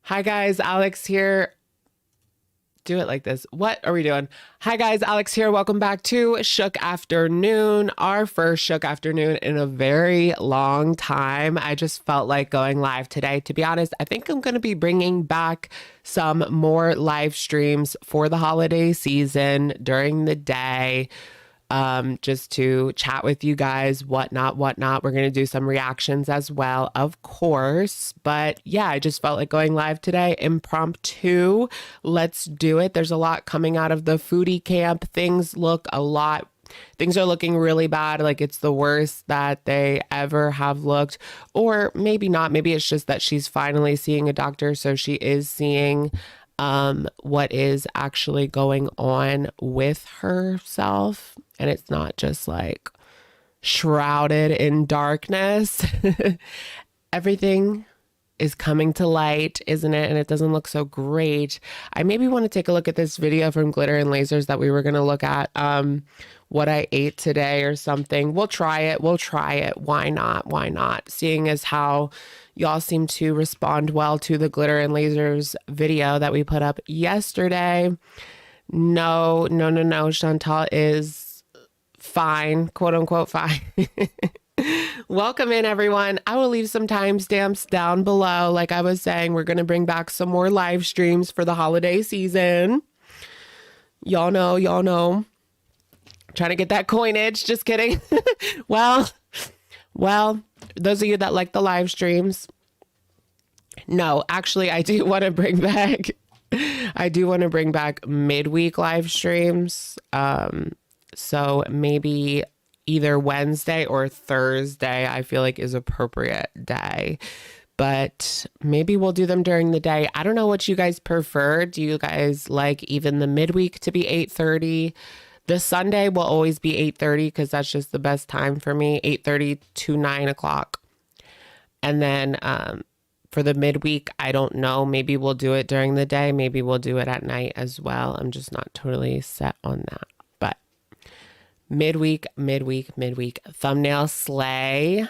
Hi guys, Alex here. Do it like this. What are we doing? Hi guys, Alex here. Welcome back to Shook Afternoon, our first Shook Afternoon in a very long time. I just felt like going live today. To be honest, I think I'm going to be bringing back some more live streams for the holiday season during the day, just to chat with you guys, whatnot, whatnot. We're going to do some reactions as well, of course. But yeah, I just felt like going live today, impromptu. Let's do it. There's a lot coming out of the foodie camp. Things are looking really bad. Like it's the worst that they ever have looked. Or maybe not. Maybe it's just that she's finally seeing a doctor. So she is seeing what is actually going on with herself. And it's not just like shrouded in darkness. Everything is coming to light, isn't it? And it doesn't look so great. I maybe want to take a look at this video from Glitter and Lasers that we were going to look at, what I ate today or something. We'll try it. We'll try it. Why not? Why not? Seeing as how y'all seem to respond well to the Glitter and Lasers video that we put up yesterday. No, no, no, no. Chantal is fine, quote unquote fine. Welcome in, everyone. I will leave some timestamps down below. Like I was saying, we're going to bring back some more live streams for the holiday season. Y'all know, y'all know. Trying to get that coinage. Just kidding. well, those of you that like the live streams. No, actually, I do want to bring back midweek live streams. So maybe either Wednesday or Thursday, I feel like is appropriate day. But maybe we'll do them during the day. I don't know what you guys prefer. Do you guys like even the midweek to be 8:30? The Sunday will always be 8:30 because that's just the best time for me, 8:30 to 9 o'clock. And then for the midweek, I don't know. Maybe we'll do it during the day. Maybe we'll do it at night as well. I'm just not totally set on that. But midweek, thumbnail slay.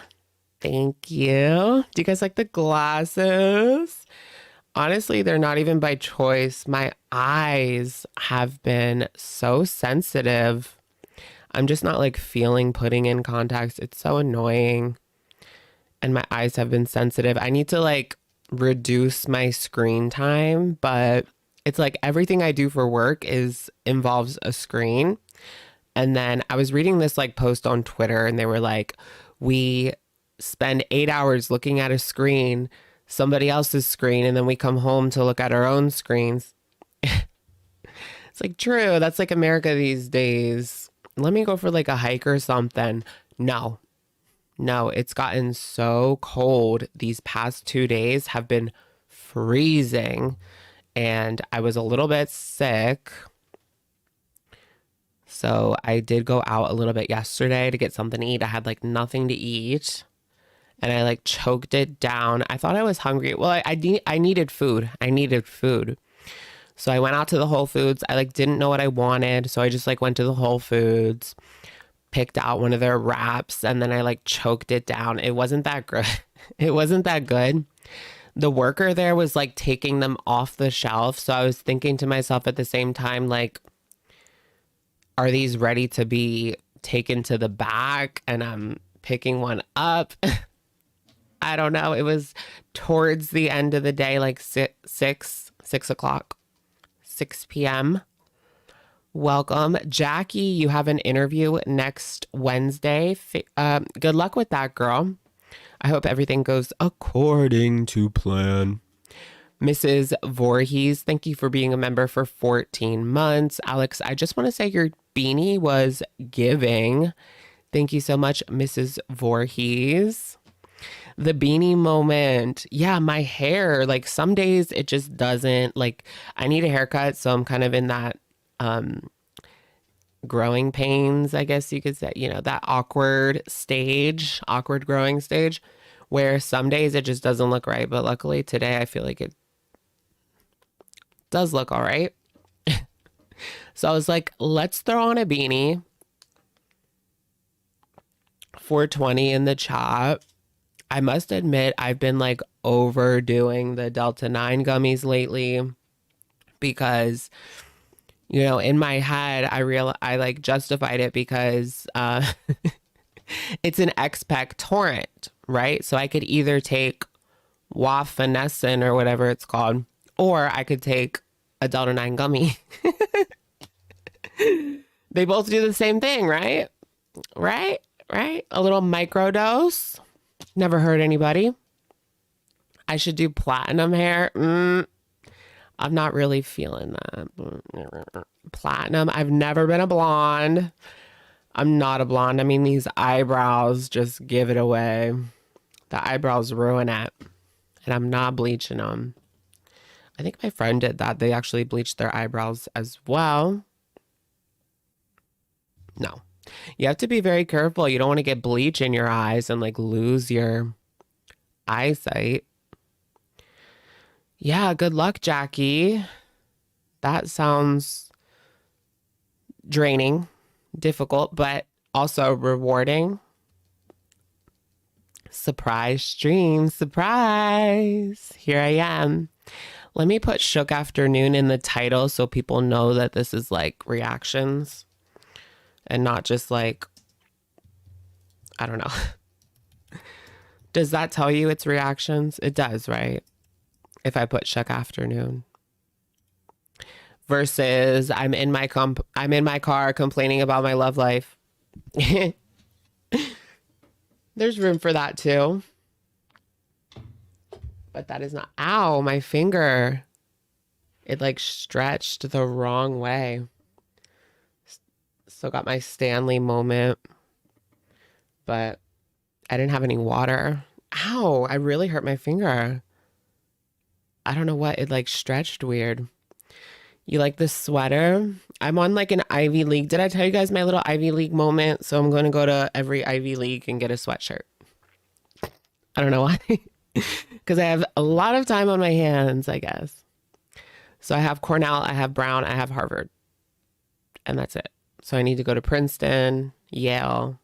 Thank you. Do you guys like the glasses? Honestly, they're not even by choice. My eyes have been so sensitive. I'm just not like feeling putting in contacts. It's so annoying. And my eyes have been sensitive. I need to like reduce my screen time, but it's like everything I do for work involves a screen. And then I was reading this like post on Twitter and they were like, we spend 8 hours looking at a screen, somebody else's screen, and then we come home to look at our own screens. It's like true. That's like America these days. Let me go for like a hike or something. No, it's gotten so cold. These past 2 days have been freezing and I was a little bit sick. So I did go out a little bit yesterday to get something to eat. I had like nothing to eat and I like choked it down. I thought I was hungry. Well, I needed food. So I went out to the Whole Foods. I like didn't know what I wanted. So I just like went to the Whole Foods, picked out one of their wraps, and then I like choked it down. It wasn't that good. It wasn't that good. The worker there was like taking them off the shelf. So I was thinking to myself at the same time, like, are these ready to be taken to the back? And I'm picking one up. I don't know. It was towards the end of the day, like 6 o'clock, 6 p.m. Welcome. Jackie, you have an interview next Wednesday. Good luck with that, girl. I hope everything goes according to plan. Mrs. Voorhees, thank you for being a member for 14 months. Alex, I just want to say your beanie was giving. Thank you so much, Mrs. Voorhees. The beanie moment. Yeah, my hair, like some days it just doesn't, like I need a haircut. So I'm kind of in that growing pains, I guess you could say, that awkward growing stage where some days it just doesn't look right. But luckily today I feel like it does look all right. So I was like, let's throw on a beanie. 420 in the chat. I must admit, I've been like overdoing the Delta 9 gummies lately because, in my head, I like justified it because it's an expectorant, right? So I could either take wafanescin or whatever it's called, or I could take a Delta 9 gummy. They both do the same thing, right? Right? Right? A little microdose. Never hurt anybody. I should do platinum hair. I'm not really feeling that. Platinum. I've never been a blonde. I'm not a blonde. I mean, these eyebrows just give it away. The eyebrows ruin it. And I'm not bleaching them. I think my friend did that. They actually bleached their eyebrows as well. No. You have to be very careful. You don't want to get bleach in your eyes and like lose your eyesight. Yeah, good luck, Jackie. That sounds draining, difficult, but also rewarding. Surprise stream, surprise. Here I am. Let me put Shook Afternoon in the title so people know that this is like reactions and not just like, I don't know. Does that tell you it's reactions? It does, right? If I put Shook Afternoon. Versus I'm in my car complaining about my love life. There's room for that too. But that is not, ow, my finger. It like stretched the wrong way. Still got my Stanley moment. But I didn't have any water. Ow, I really hurt my finger. I don't know what, it like stretched weird. You like this sweater? I'm on like an Ivy League. Did I tell you guys my little Ivy League moment? So I'm going to go to every Ivy League and get a sweatshirt. I don't know why. Because I have a lot of time on my hands, I guess. So I have Cornell, I have Brown, I have Harvard. And that's it. So I need to go to Princeton, Yale.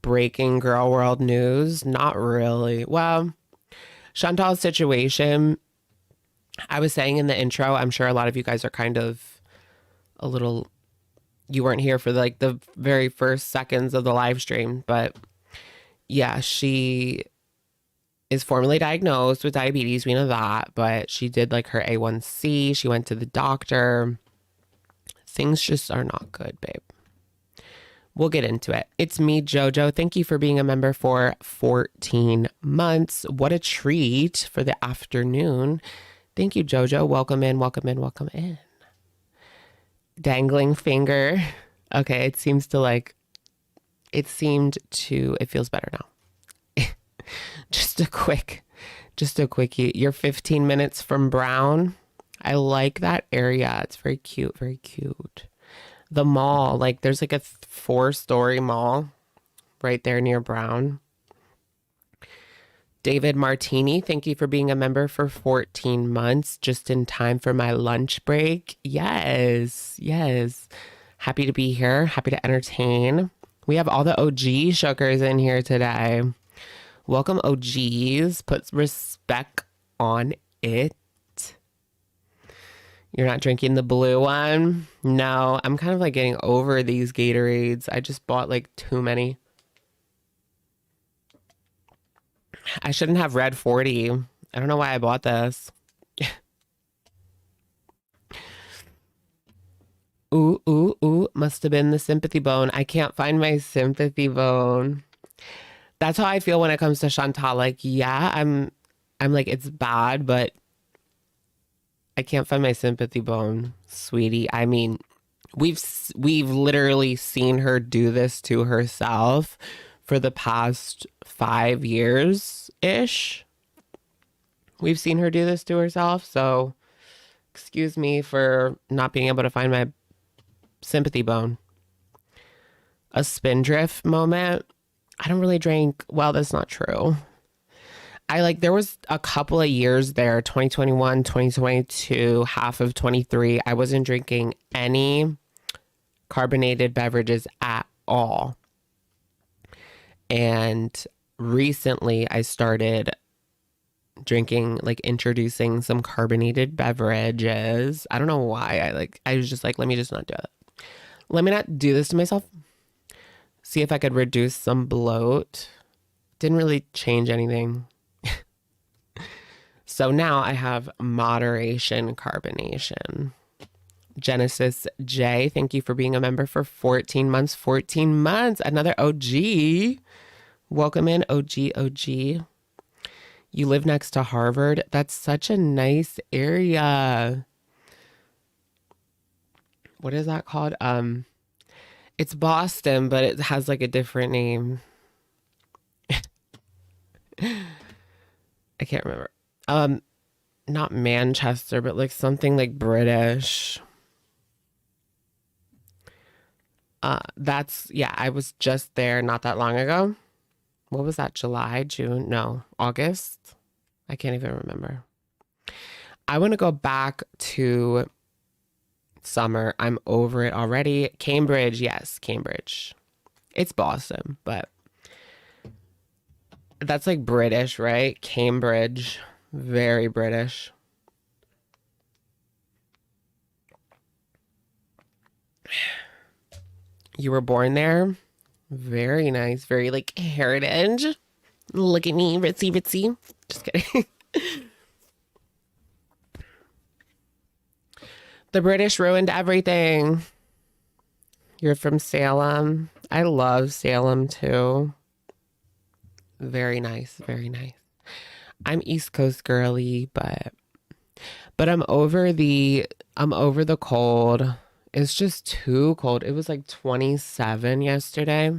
Breaking girl world news? Not really. Well, Chantal's situation, I was saying in the intro, I'm sure a lot of you guys are kind of a little, you weren't here for like the very first seconds of the live stream, but yeah, she is formally diagnosed with diabetes. We know that, but she did like her A1C. She went to the doctor. Things just are not good, babe. We'll get into it. It's me, Jojo. Thank you for being a member for 14 months. What a treat for the afternoon. Thank you, Jojo. Welcome in, welcome in, welcome in. Dangling finger. Okay, it seems to like, it feels better now. Just a quickie. You're 15 minutes from Brown. I like that area. It's very cute, very cute. The mall, like there's like a 4-story mall right there near Brown. David Martini, thank you for being a member for 14 months, just in time for my lunch break. Yes. Happy to be here. Happy to entertain. We have all the OG shookers in here today. Welcome, OGs. Put respect on it. You're not drinking the blue one? No, I'm kind of like getting over these Gatorades. I just bought like too many. I shouldn't have red 40. I don't know why I bought this. Ooh. Must have been the sympathy bone. I can't find my sympathy bone. That's how I feel when it comes to Chantal. Like, yeah, I'm like, it's bad, but I can't find my sympathy bone, sweetie. I mean, we've literally seen her do this to herself for the past 5 years-ish. We've seen her do this to herself, so excuse me for not being able to find my sympathy bone. A spindrift moment. I don't really drink. Well, that's not true. There was a couple of years there, 2021, 2022, half of 23. I wasn't drinking any carbonated beverages at all. And recently I started drinking, like introducing some carbonated beverages. I don't know why. I was just like, let me just not do it. Let me not do this to myself. See if I could reduce some bloat. Didn't really change anything. So now I have moderation carbonation. Genesis J, thank you for being a member for 14 months. 14 months. Another OG. Welcome in, OG, OG. You live next to Harvard. That's such a nice area. What is that called? It's Boston, but it has like a different name. I can't remember. Not Manchester, but like something like British. Yeah, I was just there not that long ago. What was that? July, June? No, August? I can't even remember. I want to go back to summer. I'm over it already. Cambridge, yes, Cambridge. It's Boston, but that's like British, right? Cambridge, very British. You were born there? Very nice. Very like heritage. Look at me, ritzy ritzy. Just kidding. The British ruined everything. You're from Salem. I love Salem too. Very nice. Very nice. I'm East Coast girly, but I'm over the cold. It's just too cold. It was like 27 yesterday.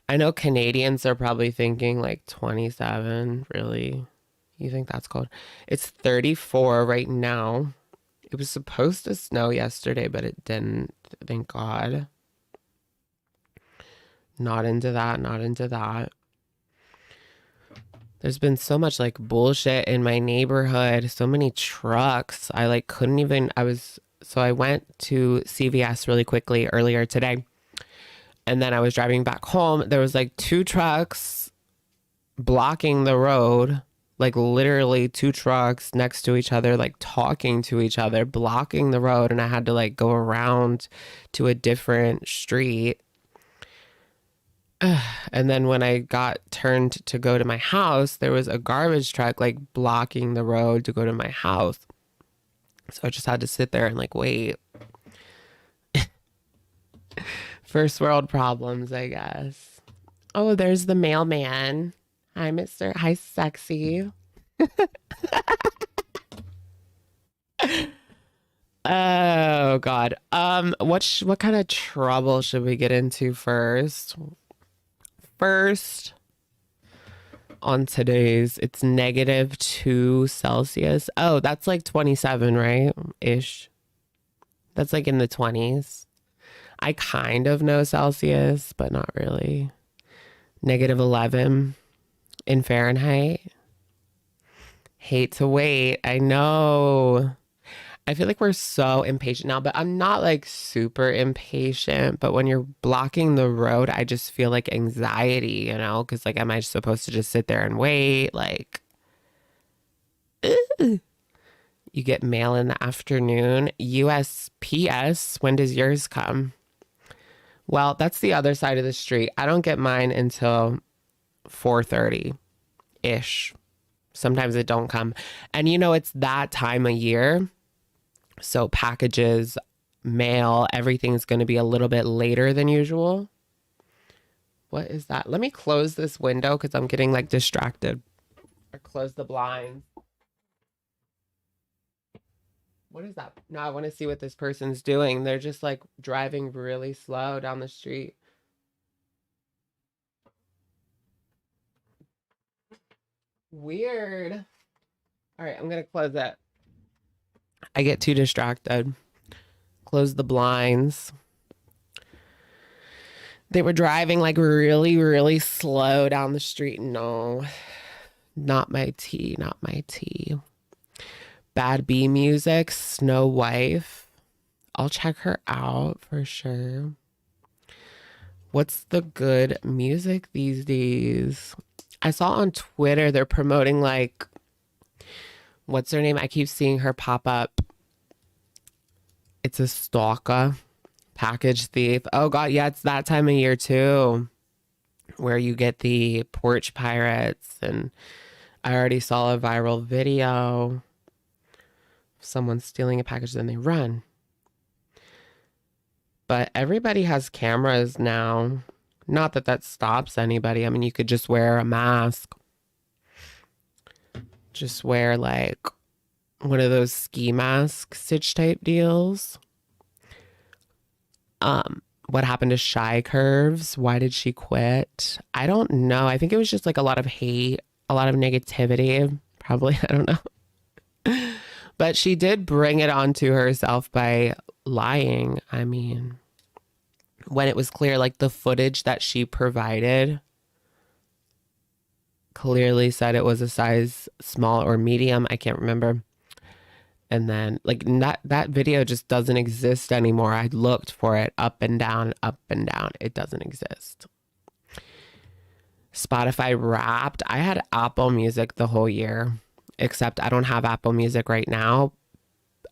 I know Canadians are probably thinking like 27, really? You think that's cold? It's 34 right now. It was supposed to snow yesterday, but it didn't. Thank God. Not into that, not into that. There's been so much like bullshit in my neighborhood. So many trucks. I like couldn't even, so I went to CVS really quickly earlier today. And then I was driving back home. There was like 2 trucks blocking the road, like literally 2 trucks next to each other, like talking to each other, blocking the road. And I had to like go around to a different street. And then when I got turned to go to my house, there was a garbage truck like blocking the road to go to my house. So I just had to sit there and like wait. First world problems, I guess. Oh, there's the mailman. Hi, Mr. Hi, sexy. Oh God. What kind of trouble should we get into first? First, on today's, it's -2 Celsius. Oh, that's like 27, right? Ish. That's like in the 20s. I kind of know Celsius, but not really. -11 in Fahrenheit. Hate to wait. I know. I feel like we're so impatient now, but I'm not like super impatient. But when you're blocking the road, I just feel like anxiety, because like, am I supposed to just sit there and wait? Like, ugh. You get mail in the afternoon. USPS, when does yours come? Well, that's the other side of the street. I don't get mine until 4:30-ish. Sometimes it don't come. And it's that time of year. So packages, mail, everything's going to be a little bit later than usual. What is that? Let me close this window because I'm getting like distracted. Or close the blinds. What is that? No, I want to see what this person's doing. They're just like driving really slow down the street. Weird. All right, I'm going to close it. I get too distracted. Close the blinds. They were driving like really, really slow down the street. No, not my tea, not my tea. Bad Bee music, Snow Wife. I'll check her out for sure. What's the good music these days? I saw on Twitter they're promoting like, what's her name? I keep seeing her pop up. It's a stalker, package thief. Oh God, yeah, it's that time of year too, where you get the porch pirates. And I already saw a viral video. Someone stealing a package, then they run. But everybody has cameras now. Not that that stops anybody. I mean, you could just wear a mask. Just wear like one of those ski mask stitch type deals. What happened to Shy Curves? Why did she quit? I don't know. I think it was just like a lot of hate, a lot of negativity. Probably, I don't know. But she did bring it onto herself by lying. I mean, when it was clear, like the footage that she provided clearly said it was a size small or medium. I can't remember. And then like that video just doesn't exist anymore. I looked for it up and down, up and down. It doesn't exist. Spotify Wrapped. I had Apple Music the whole year, except I don't have Apple Music right now.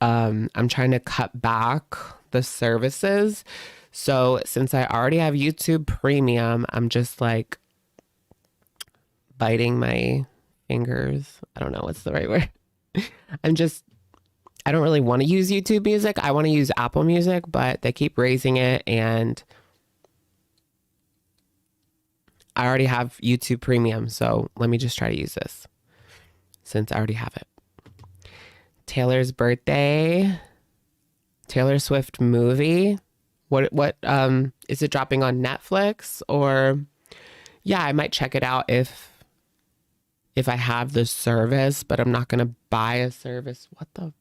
I'm trying to cut back the services. So since I already have YouTube Premium, I'm just like biting my fingers. I don't know what's the right word. I don't really want to use YouTube Music. I want to use Apple Music, but they keep raising it, and I already have YouTube Premium, so let me just try to use this since I already have it. Taylor's birthday. Taylor Swift movie. What is it dropping on Netflix? Or yeah, I might check it out if I have the service, but I'm not gonna buy a service. What the?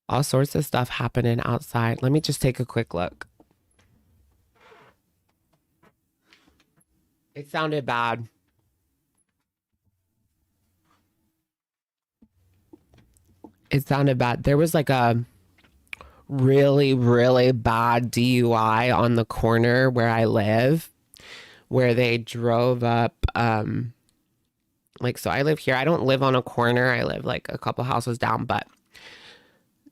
All sorts of stuff happening outside. Let me just take a quick look. It sounded bad. It sounded bad. There was like a really, really bad DUI on the corner where I live, where they drove up, like, so I live here. I don't live on a corner. I live like a couple houses down, but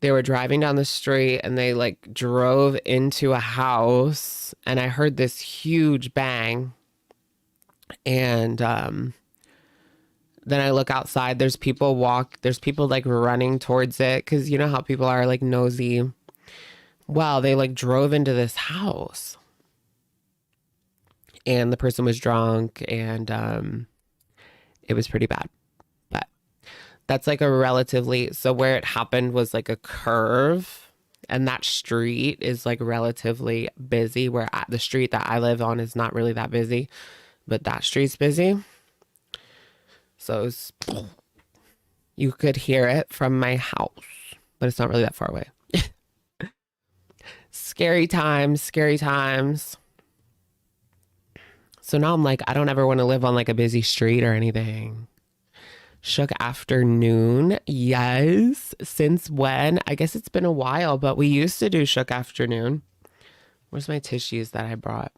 they were driving down the street and they like drove into a house, and I heard this huge bang. And then I look outside, there's people like running towards it, because you know how people are like nosy. Well, they like drove into this house, and the person was drunk, and it was pretty bad. But that's like a relatively, so where it happened was like a curve, and that street is like relatively busy, where the street that I live on is not really that busy, but that street's busy. So you could hear it from my house, but it's not really that far away. Scary times, scary times. So now I'm like, I don't ever want to live on like a busy street or anything. Shook Afternoon. Yes. Since when? I guess it's been a while, but we used to do Shook Afternoon. Where's my tissues that I brought?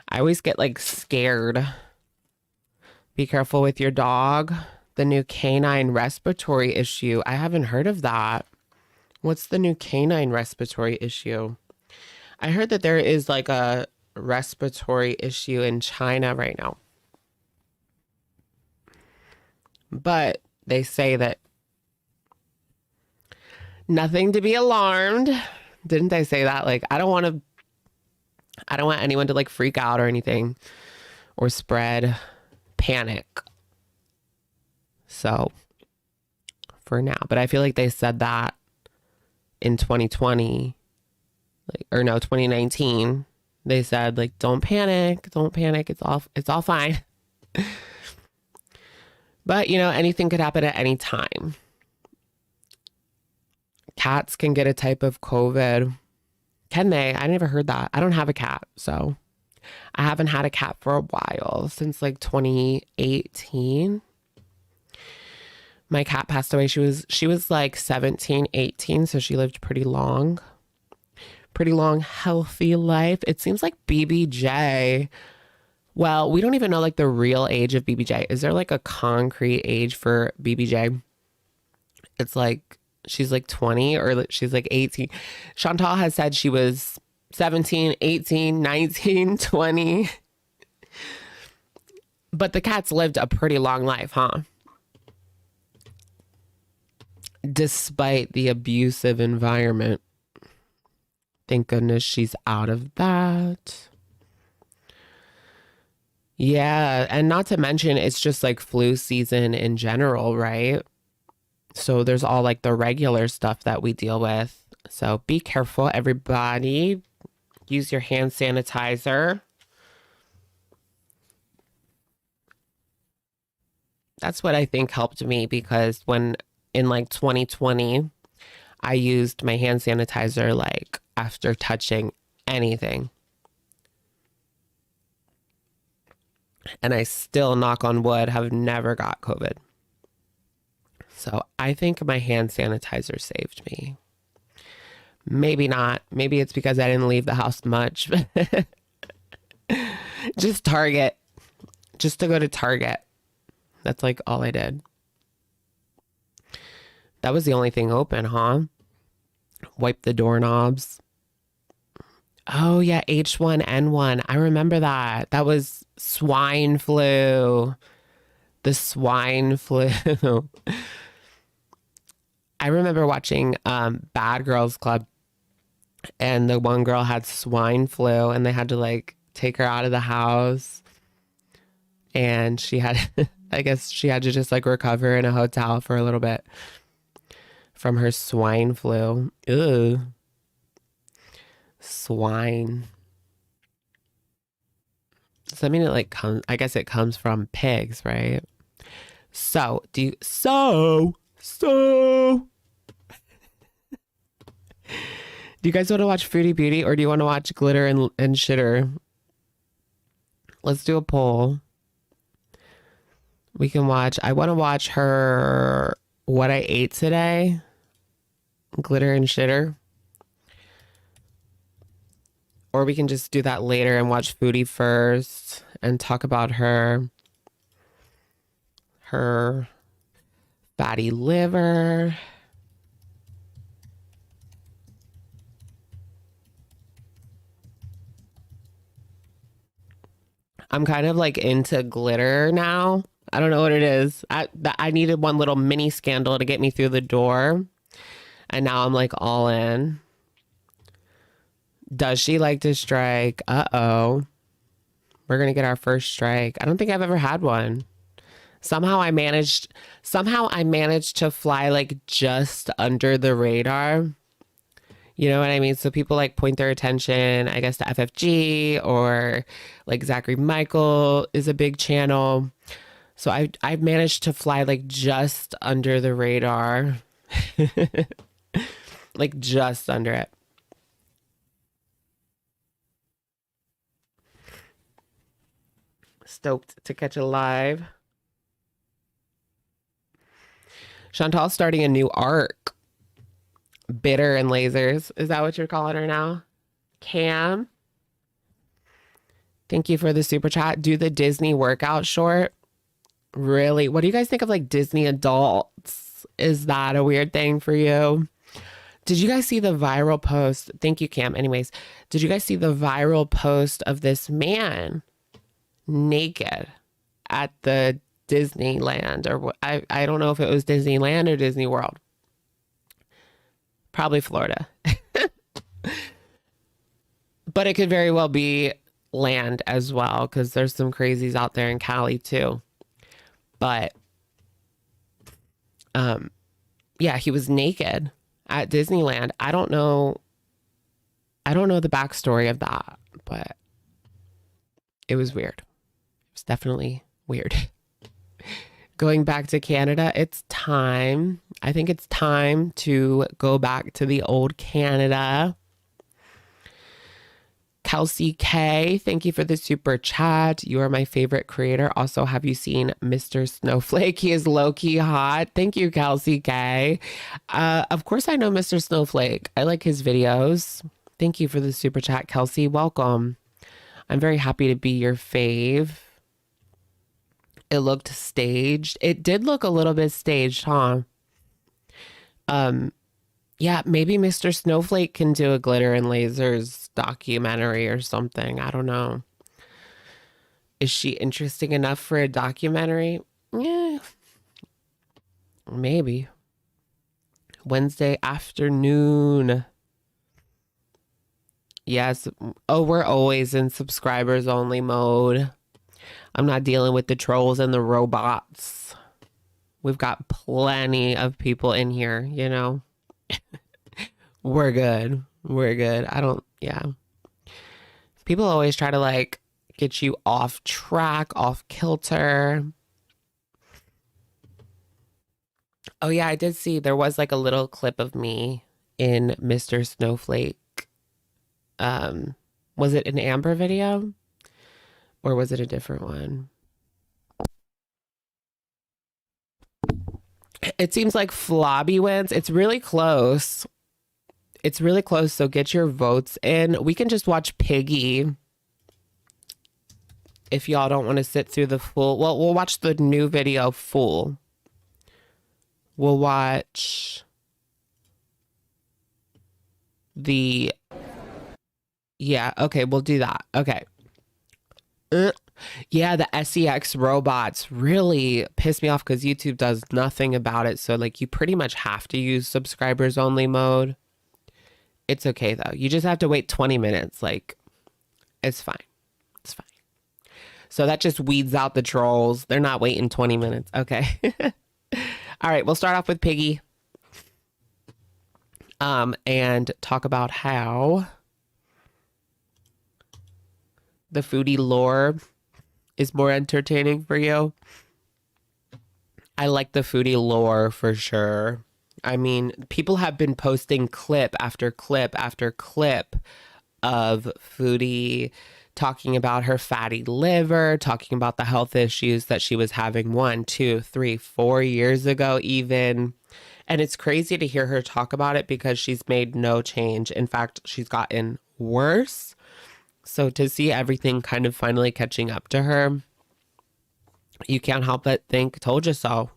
I always get like scared. Be careful with your dog. The new canine respiratory issue. I haven't heard of that. What's the new canine respiratory issue? I heard that there is like a respiratory issue in China right now. But they say that nothing to be alarmed. Didn't they say that? Like, I don't want anyone to like freak out or anything or spread panic. So for now, but I feel like they said that in 2020, like, or no, 2019, they said like, don't panic. It's all fine. But you know, anything could happen at any time. Cats can get a type of COVID. Can they? I never heard that. I don't have a cat, so I haven't had a cat for a while, since like 2018. My cat passed away. She was like 17, 18, so she lived pretty long, healthy life. It seems like BBJ. Well, we don't even know like the real age of BBJ. Is there like a concrete age for BBJ? It's like she's like 20 or she's like 18. Chantal has said she was 17, 18, 19, 20. But the cat's lived a pretty long life, huh? Despite the abusive environment. Thank goodness she's out of that. Yeah, and not to mention it's just like flu season in general, right? So there's all like the regular stuff that we deal with. So be careful, everybody. Use your hand sanitizer. That's what I think helped me because when in like 2020, I used my hand sanitizer like after touching anything. And I still, knock on wood, have never got COVID. So I think my hand sanitizer saved me. Maybe not. Maybe it's because I didn't leave the house much. Just Target. Just to go to Target. That's like all I did. That was the only thing open, huh? Wipe the doorknobs. Oh, yeah, H1N1. I remember that. That was swine flu. The swine flu. I remember watching Bad Girls Club, and the one girl had swine flu, and they had to like take her out of the house. And she had, I guess she had to just like recover in a hotel for a little bit from her swine flu. Ugh. Swine. Does that mean it like comes? I guess it comes from pigs, right? So do you guys want to watch Foodie Beauty or do you want to watch Glitter and Shitter? Let's do a poll. We can watch. I want to watch her What I Ate Today. Glitter and Shitter. Or we can just do that later and watch Foodie first and talk about her fatty liver. I'm kind of like into glitter now. I don't know what it is. I needed one little mini scandal to get me through the door. And now I'm like all in. Does she like to strike? Uh-oh. We're going to get our first strike. I don't think I've ever had one. Somehow I managed to fly like just under the radar. You know what I mean? So people like point their attention, I guess, to FFG or like Zachary Michael is a big channel. So I've managed to fly like just under the radar. Like just under it. Stoked to catch a live. Chantal's starting a new arc. Bitter and Lasers. Is that what you're calling her now? Cam. Thank you for the super chat. Do the Disney workout short. Really? What do you guys think of like Disney adults? Is that a weird thing for you? Did you guys see the viral post? Thank you, Cam. Anyways, did you guys see the viral post of this man naked at the Disneyland or what? I don't know if it was Disneyland or Disney World. Probably Florida. But it could very well be land as well because there's some crazies out there in Cali too. But yeah, he was naked at Disneyland. I don't know the backstory of that, but it was weird. It was definitely weird. Going back to Canada, it's time. I think it's time to go back to the old Canada. Kelsey K, thank you for the super chat. You are my favorite creator. Also, have you seen Mr. Snowflake? He is low-key hot. Thank you, Kelsey K. Of course I know Mr. Snowflake. I like his videos. Thank you for the super chat, Kelsey. Welcome. I'm very happy to be your fave. It looked staged. It did look a little bit staged, huh? Yeah, maybe Mr. Snowflake can do a glitter and lasers documentary or something. I don't know. Is she interesting enough for a documentary? Yeah, maybe. Wednesday afternoon. Yes. Oh, we're always in subscribers only mode. I'm not dealing with the trolls and the robots. We've got plenty of people in here, you know? We're good. We're good. Yeah. People always try to like get you off track, off kilter. Oh yeah, I did see there was like a little clip of me in Mr. Snowflake. Was it an Amber video? Or was it a different one? It seems like Flobby wins. It's really close. It's really close, so get your votes in. We can just watch Piggy if y'all don't want to sit through the full. Well, we'll watch the new video full. We'll watch the... Yeah, okay, we'll do that. Okay. Yeah, the SEX robots really piss me off because YouTube does nothing about it. So, like, you pretty much have to use subscribers only mode. It's okay, though. You just have to wait 20 minutes. Like, it's fine. It's fine. So that just weeds out the trolls. They're not waiting 20 minutes. Okay. All right, we'll start off with Piggy. And talk about how the foodie lore is more entertaining for you. I like the foodie lore for sure. I mean, people have been posting clip after clip after clip of foodie talking about her fatty liver, talking about the health issues that she was having 1, 2, 3, 4 years ago even. And it's crazy to hear her talk about it because she's made no change. In fact, she's gotten worse. So to see everything kind of finally catching up to her, you can't help but think, told you so.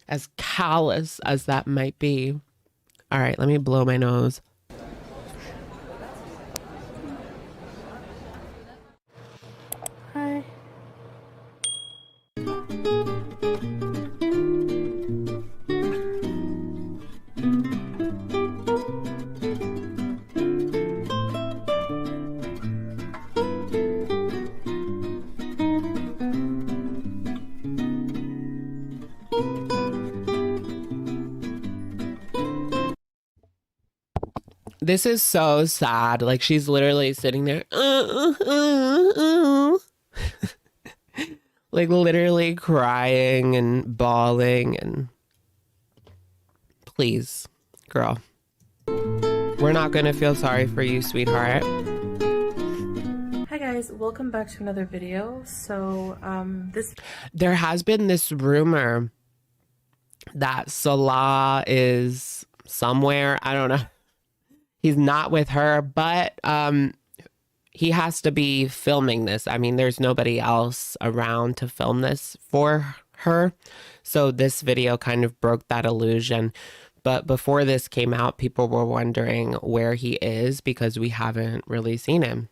As callous as that might be. All right, let me blow my nose. Hi. This is so sad. Like, she's literally sitting there. Like, literally crying and bawling. And please, girl. We're not going to feel sorry for you, sweetheart. Hi guys, welcome back to another video. So, There has been this rumor that Salah is somewhere. I don't know. He's not with her, but he has to be filming this. I mean, there's nobody else around to film this for her. So this video kind of broke that illusion. But before this came out, people were wondering where he is because we haven't really seen him.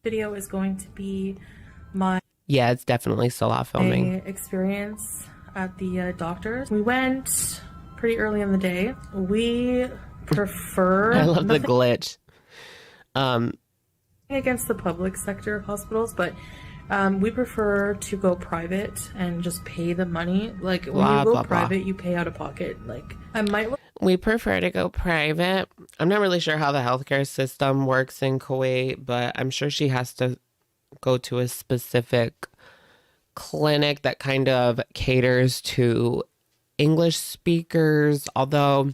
video is going to be my Yeah, it's definitely Salah filming. experience at the doctor's. We went pretty early in the day. We prefer I love the glitch. Against the public sector hospitals, but we prefer to go private and just pay the money. Like when you go private, you pay out of pocket. Like We prefer to go private. I'm not really sure how the healthcare system works in Kuwait, but I'm sure she has to go to a specific clinic that kind of caters to English speakers, although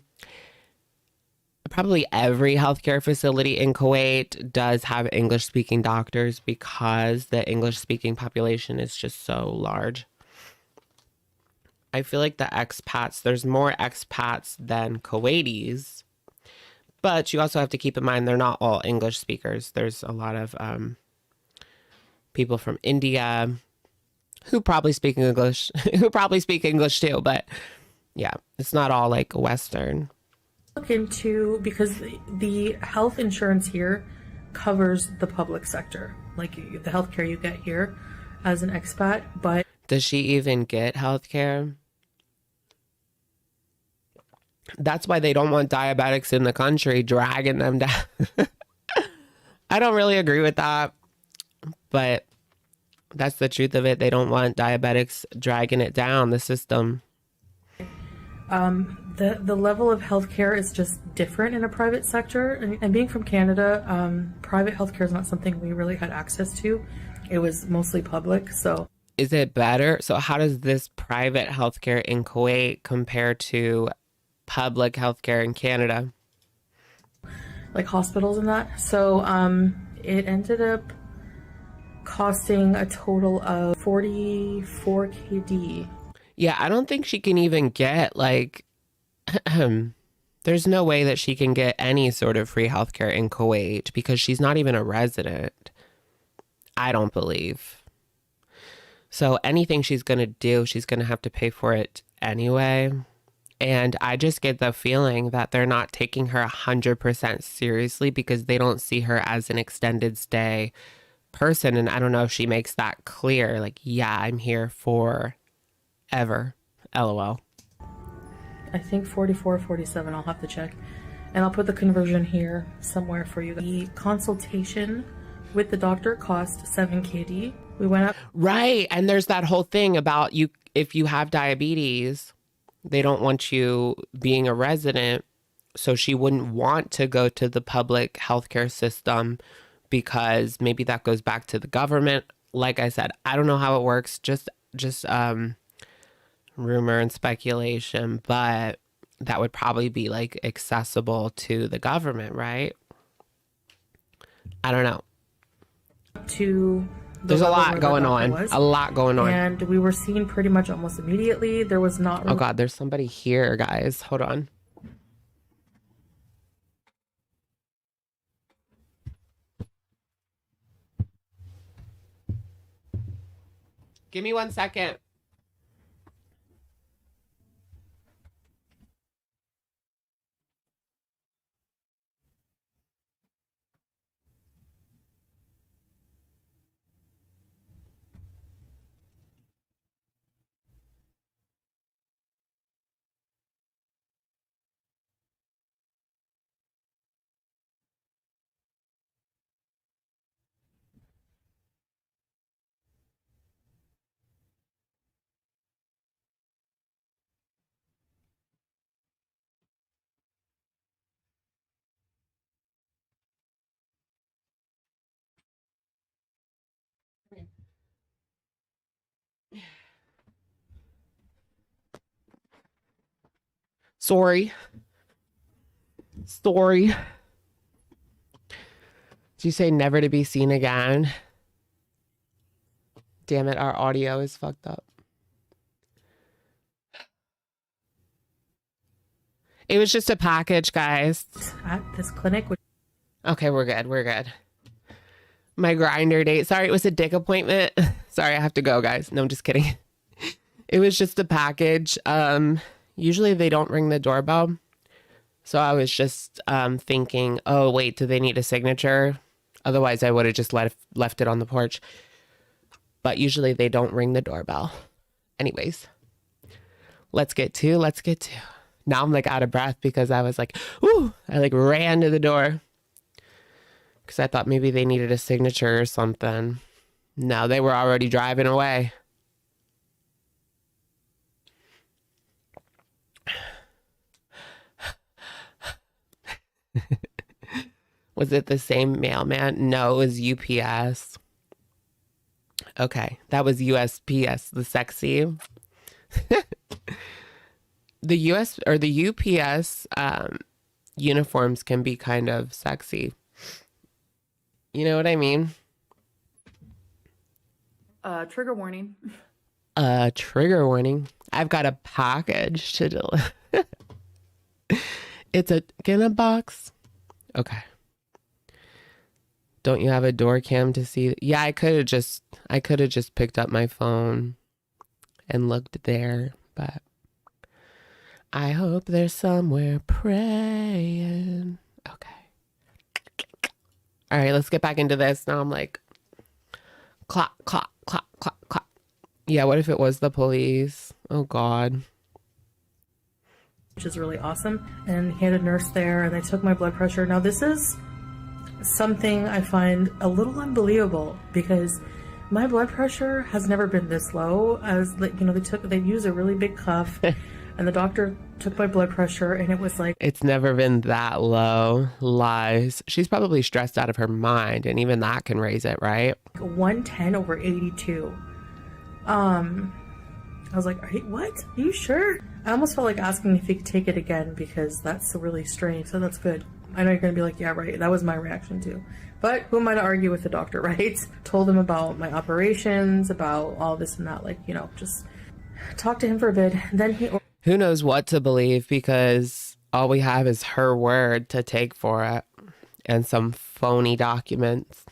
probably every healthcare facility in Kuwait does have English speaking doctors because the English speaking population is just so large. I feel like the expats, there's more expats than Kuwaitis, but you also have to keep in mind they're not all English speakers. There's a lot of people from India who probably speak English, who probably speak English too, but yeah, it's not all like Western. Look into, because the health insurance here covers the public sector, like the healthcare you get here as an expat, but does she even get healthcare? That's why they don't want diabetics in the country, dragging them down. I don't really agree with that, but that's the truth of it. They don't want diabetics dragging it down the system. The level of healthcare is just different in a private sector. And being from Canada, private healthcare is not something we really had access to. It was mostly public. So is it better? So how does this private healthcare in Kuwait compare to public healthcare in Canada? Like hospitals and that. So it ended up costing a total of 44 KD. Yeah, I don't think she can even get like, there's no way that she can get any sort of free healthcare in Kuwait because she's not even a resident. I don't believe. So anything she's going to do, she's going to have to pay for it anyway. And I just get the feeling that they're not taking her 100% seriously because they don't see her as an extended stay person. And I don't know if she makes that clear. Like, yeah, I'm here for ever. LOL. I think 44, 47. I'll have to check. And I'll put the conversion here somewhere for you. The consultation with the doctor cost 7 KD. We went up. Right. And there's that whole thing about you, if you have diabetes, they don't want you being a resident. So she wouldn't want to go to the public healthcare system because maybe that goes back to the government. Like I said, I don't know how it works. Just rumor and speculation, but that would probably be like accessible to the government, right? I don't know. There's a lot going on. A lot going on. And we were seen pretty much almost immediately. There was not... Oh God, there's somebody here, guys. Hold on. Give me 1 second. Sorry. Did you say never to be seen again? Damn it, our audio is fucked up. It was just a package, guys. At this clinic. Okay, we're good. We're good. My grinder date. Sorry, it was a dick appointment. Sorry, I have to go, guys. No, I'm just kidding. It was just a package. Usually they don't ring the doorbell. So I was just thinking, oh, wait, do they need a signature? Otherwise, I would have just left it on the porch. But usually they don't ring the doorbell. Anyways, let's get to. Now I'm like out of breath because I was like, ooh, I like ran to the door. Because I thought maybe they needed a signature or something. No, they were already driving away. Was it the same mailman? No, it was UPS. Okay, that was USPS, the sexy. The US or the UPS uniforms can be kind of sexy. You know what I mean? Trigger warning. Trigger warning. I've got a package to deliver. It's in a box. Okay. Don't you have a door cam to see? Yeah, I could have just picked up my phone and looked there, but I hope there's somewhere praying. Okay. All right, let's get back into this. Now I'm like, clock, clock, clock, clock, clock. Yeah, what if it was the police? Oh, God. Which is really awesome. And he had a nurse there, and they took my blood pressure. Now, this is something I find a little unbelievable because my blood pressure has never been this low. As they used a really big cuff, and the doctor took my blood pressure, and it was like, it's never been that low. Lies. She's probably stressed out of her mind, and even that can raise it, right? 110/82. I was like, what? Are you sure? I almost felt like asking if he could take it again because that's really strange. So that's good. I know you're going to be like, yeah, right. That was my reaction too. But who am I to argue with the doctor, right? Told him about my operations, about all this and that. Just talk to him for a bit. Then who knows what to believe because all we have is her word to take for it and some phony documents.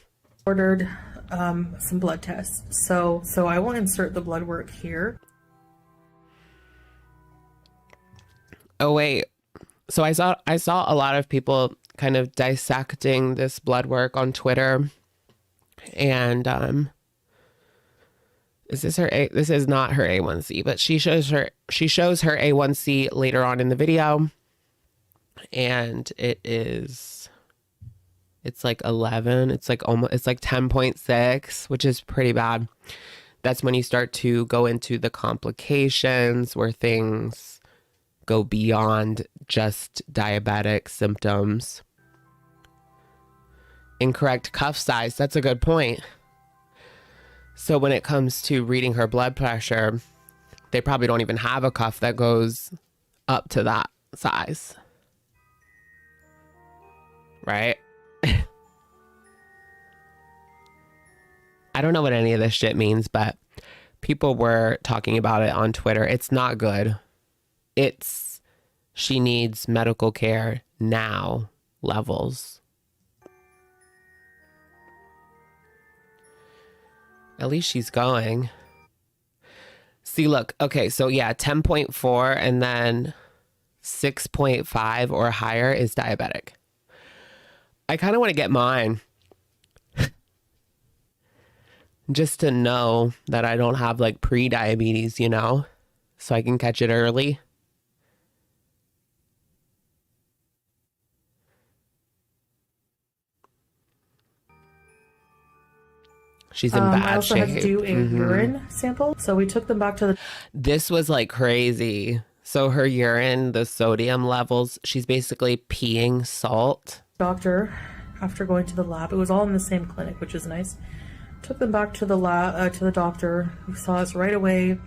Ordered some blood tests. So I will insert the blood work here. Oh, wait. So I saw a lot of people kind of dissecting this blood work on Twitter. And this is not her A1C, but she shows her A1C later on in the video. And it's like 11. It's like 10.6, which is pretty bad. That's when you start to go into the complications where things go beyond just diabetic symptoms. Incorrect cuff size. That's a good point. So when it comes to reading her blood pressure, they probably don't even have a cuff that goes up to that size. Right? I don't know what any of this shit means, but people were talking about it on Twitter. It's not good. She needs medical care now levels. At least she's going. See, look. Okay, so yeah, 10.4 and then 6.5 or higher is diabetic. I kind of want to get mine. Just to know that I don't have like pre-diabetes, so I can catch it early. She's in bad shape. I also had to do a urine sample. So we took them back to the... This was like crazy. So her urine, the sodium levels, she's basically peeing salt. Doctor, after going to the lab, it was all in the same clinic, which is nice. Took them back to the lab, to the doctor, who saw us right away,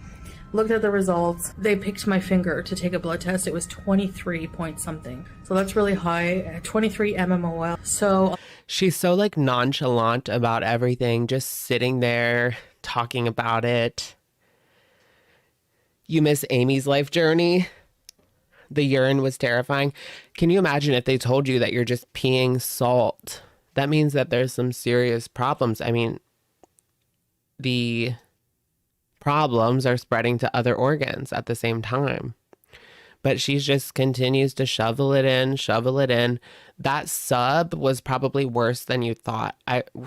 looked at the results. They picked my finger to take a blood test. It was 23 point something. So that's really high, 23 mmol. So she's so like nonchalant about everything, just sitting there talking about it. You miss Amy's life journey? The urine was terrifying. Can you imagine if they told you that you're just peeing salt? That means that there's some serious problems. I mean, the problems are spreading to other organs at the same time. But she just continues to shovel it in. That sub was probably worse than you thought.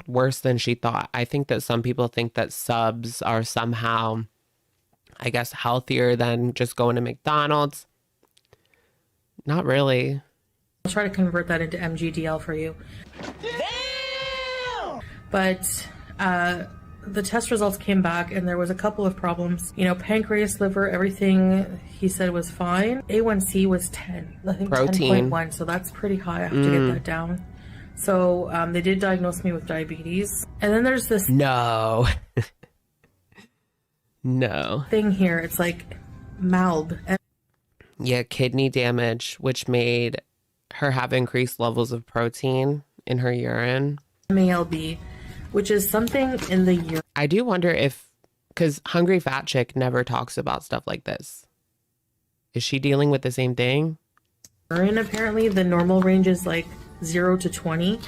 Worse than she thought. I think that some people think that subs are somehow, I guess, healthier than just going to McDonald's. Not really. I'll try to convert that into MGDL for you. Damn! But the test results came back and there was a couple of problems. Pancreas, liver, everything he said was fine. A1C was 10. I think protein. 10.1, so that's pretty high. I have to get that down. So they did diagnose me with diabetes. And then there's this... No. thing here. It's like MALB. Yeah, kidney damage, which made her have increased levels of protein in her urine. MALB, which is something in the urine. I do wonder if, because Hungry Fat Chick never talks about stuff like this. Is she dealing with the same thing? Apparently, the normal range is like 0 to 20,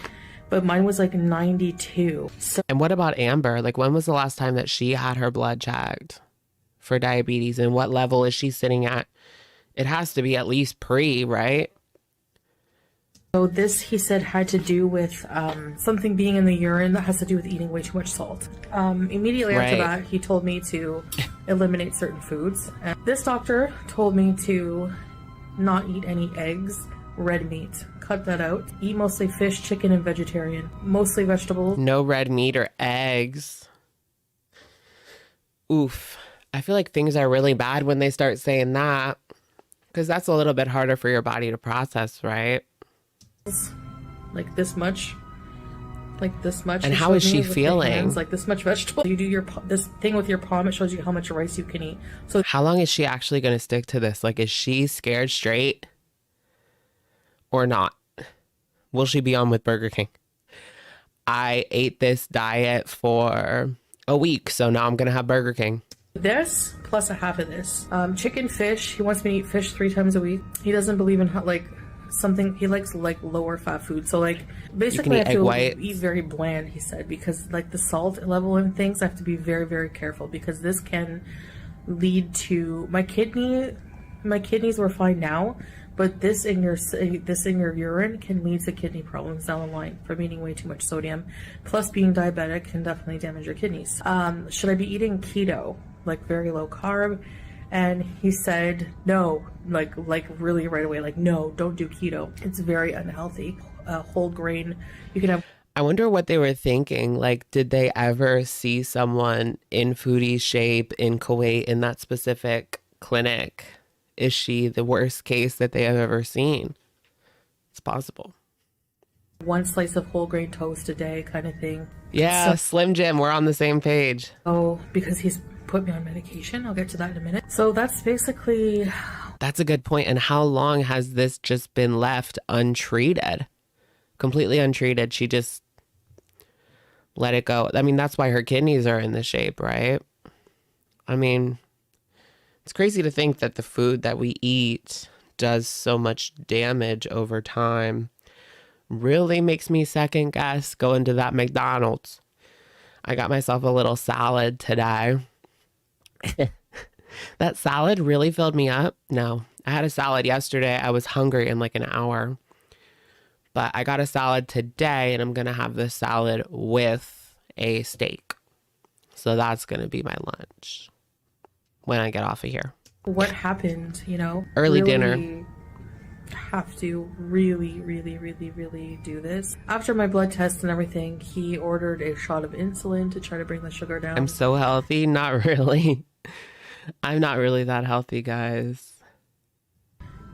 but mine was like 92. So And what about Amber? Like, when was the last time that she had her blood checked for diabetes, and what level is she sitting at? It has to be at least pre, right? this, he said, had to do with something being in the urine that has to do with eating way too much salt. Immediately after that, he told me to eliminate certain foods. And this doctor told me to not eat any eggs, red meat. Cut that out. Eat mostly fish, chicken, and vegetarian. Mostly vegetables. No red meat or eggs. Oof. I feel like things are really bad when they start saying that, because that's a little bit harder for your body to process, right? Like this much. Like this much. And how is she feeling? Like this much vegetable. You do this thing with your palm. It shows you how much rice you can eat. So how long is she actually going to stick to this? Like, is she scared straight or not? Will she be on with Burger King? I ate this diet for a week, so now I'm going to have Burger King. This plus a half of this. Chicken, fish. He wants me to eat fish 3 times a week. He doesn't believe in something. He likes like lower fat food. So like basically I have to eat very bland, he said, because like the salt level and things, I have to be very, very careful, because this can lead to my kidneys were fine now, but this in your urine can lead to kidney problems down the line from eating way too much sodium. Plus being diabetic can definitely damage your kidneys. Should I be eating keto, like very low carb? And he said no, like really right away, like no, don't do keto. It's very unhealthy. Whole grain, you can have. I wonder what they were thinking. Like, did they ever see someone in foodie shape in Kuwait in that specific clinic? Is she the worst case that they have ever seen? It's possible. 1 slice of whole grain toast a day kind of thing. Yeah, Slim Jim, we're on the same page. Oh, because he's put me on medication. I'll get to that in a minute. So that's basically... That's a good point. And how long has this just been left untreated? Completely untreated. She just let it go. I mean, that's why her kidneys are in this shape, right? I mean, it's crazy to think that the food that we eat does so much damage over time. Really makes me second guess going to that McDonald's. I got myself a little salad today. That salad really filled me up. No, I had a salad yesterday. I was hungry in like an hour. But I got a salad today, and I'm going to have this salad with a steak. So that's going to be my lunch when I get off of here. What happened, Early dinner. Have to really, really, really, really do this. After my blood test and everything, he ordered a shot of insulin to try to bring the sugar down. I'm so healthy. Not really. I'm not really that healthy, guys.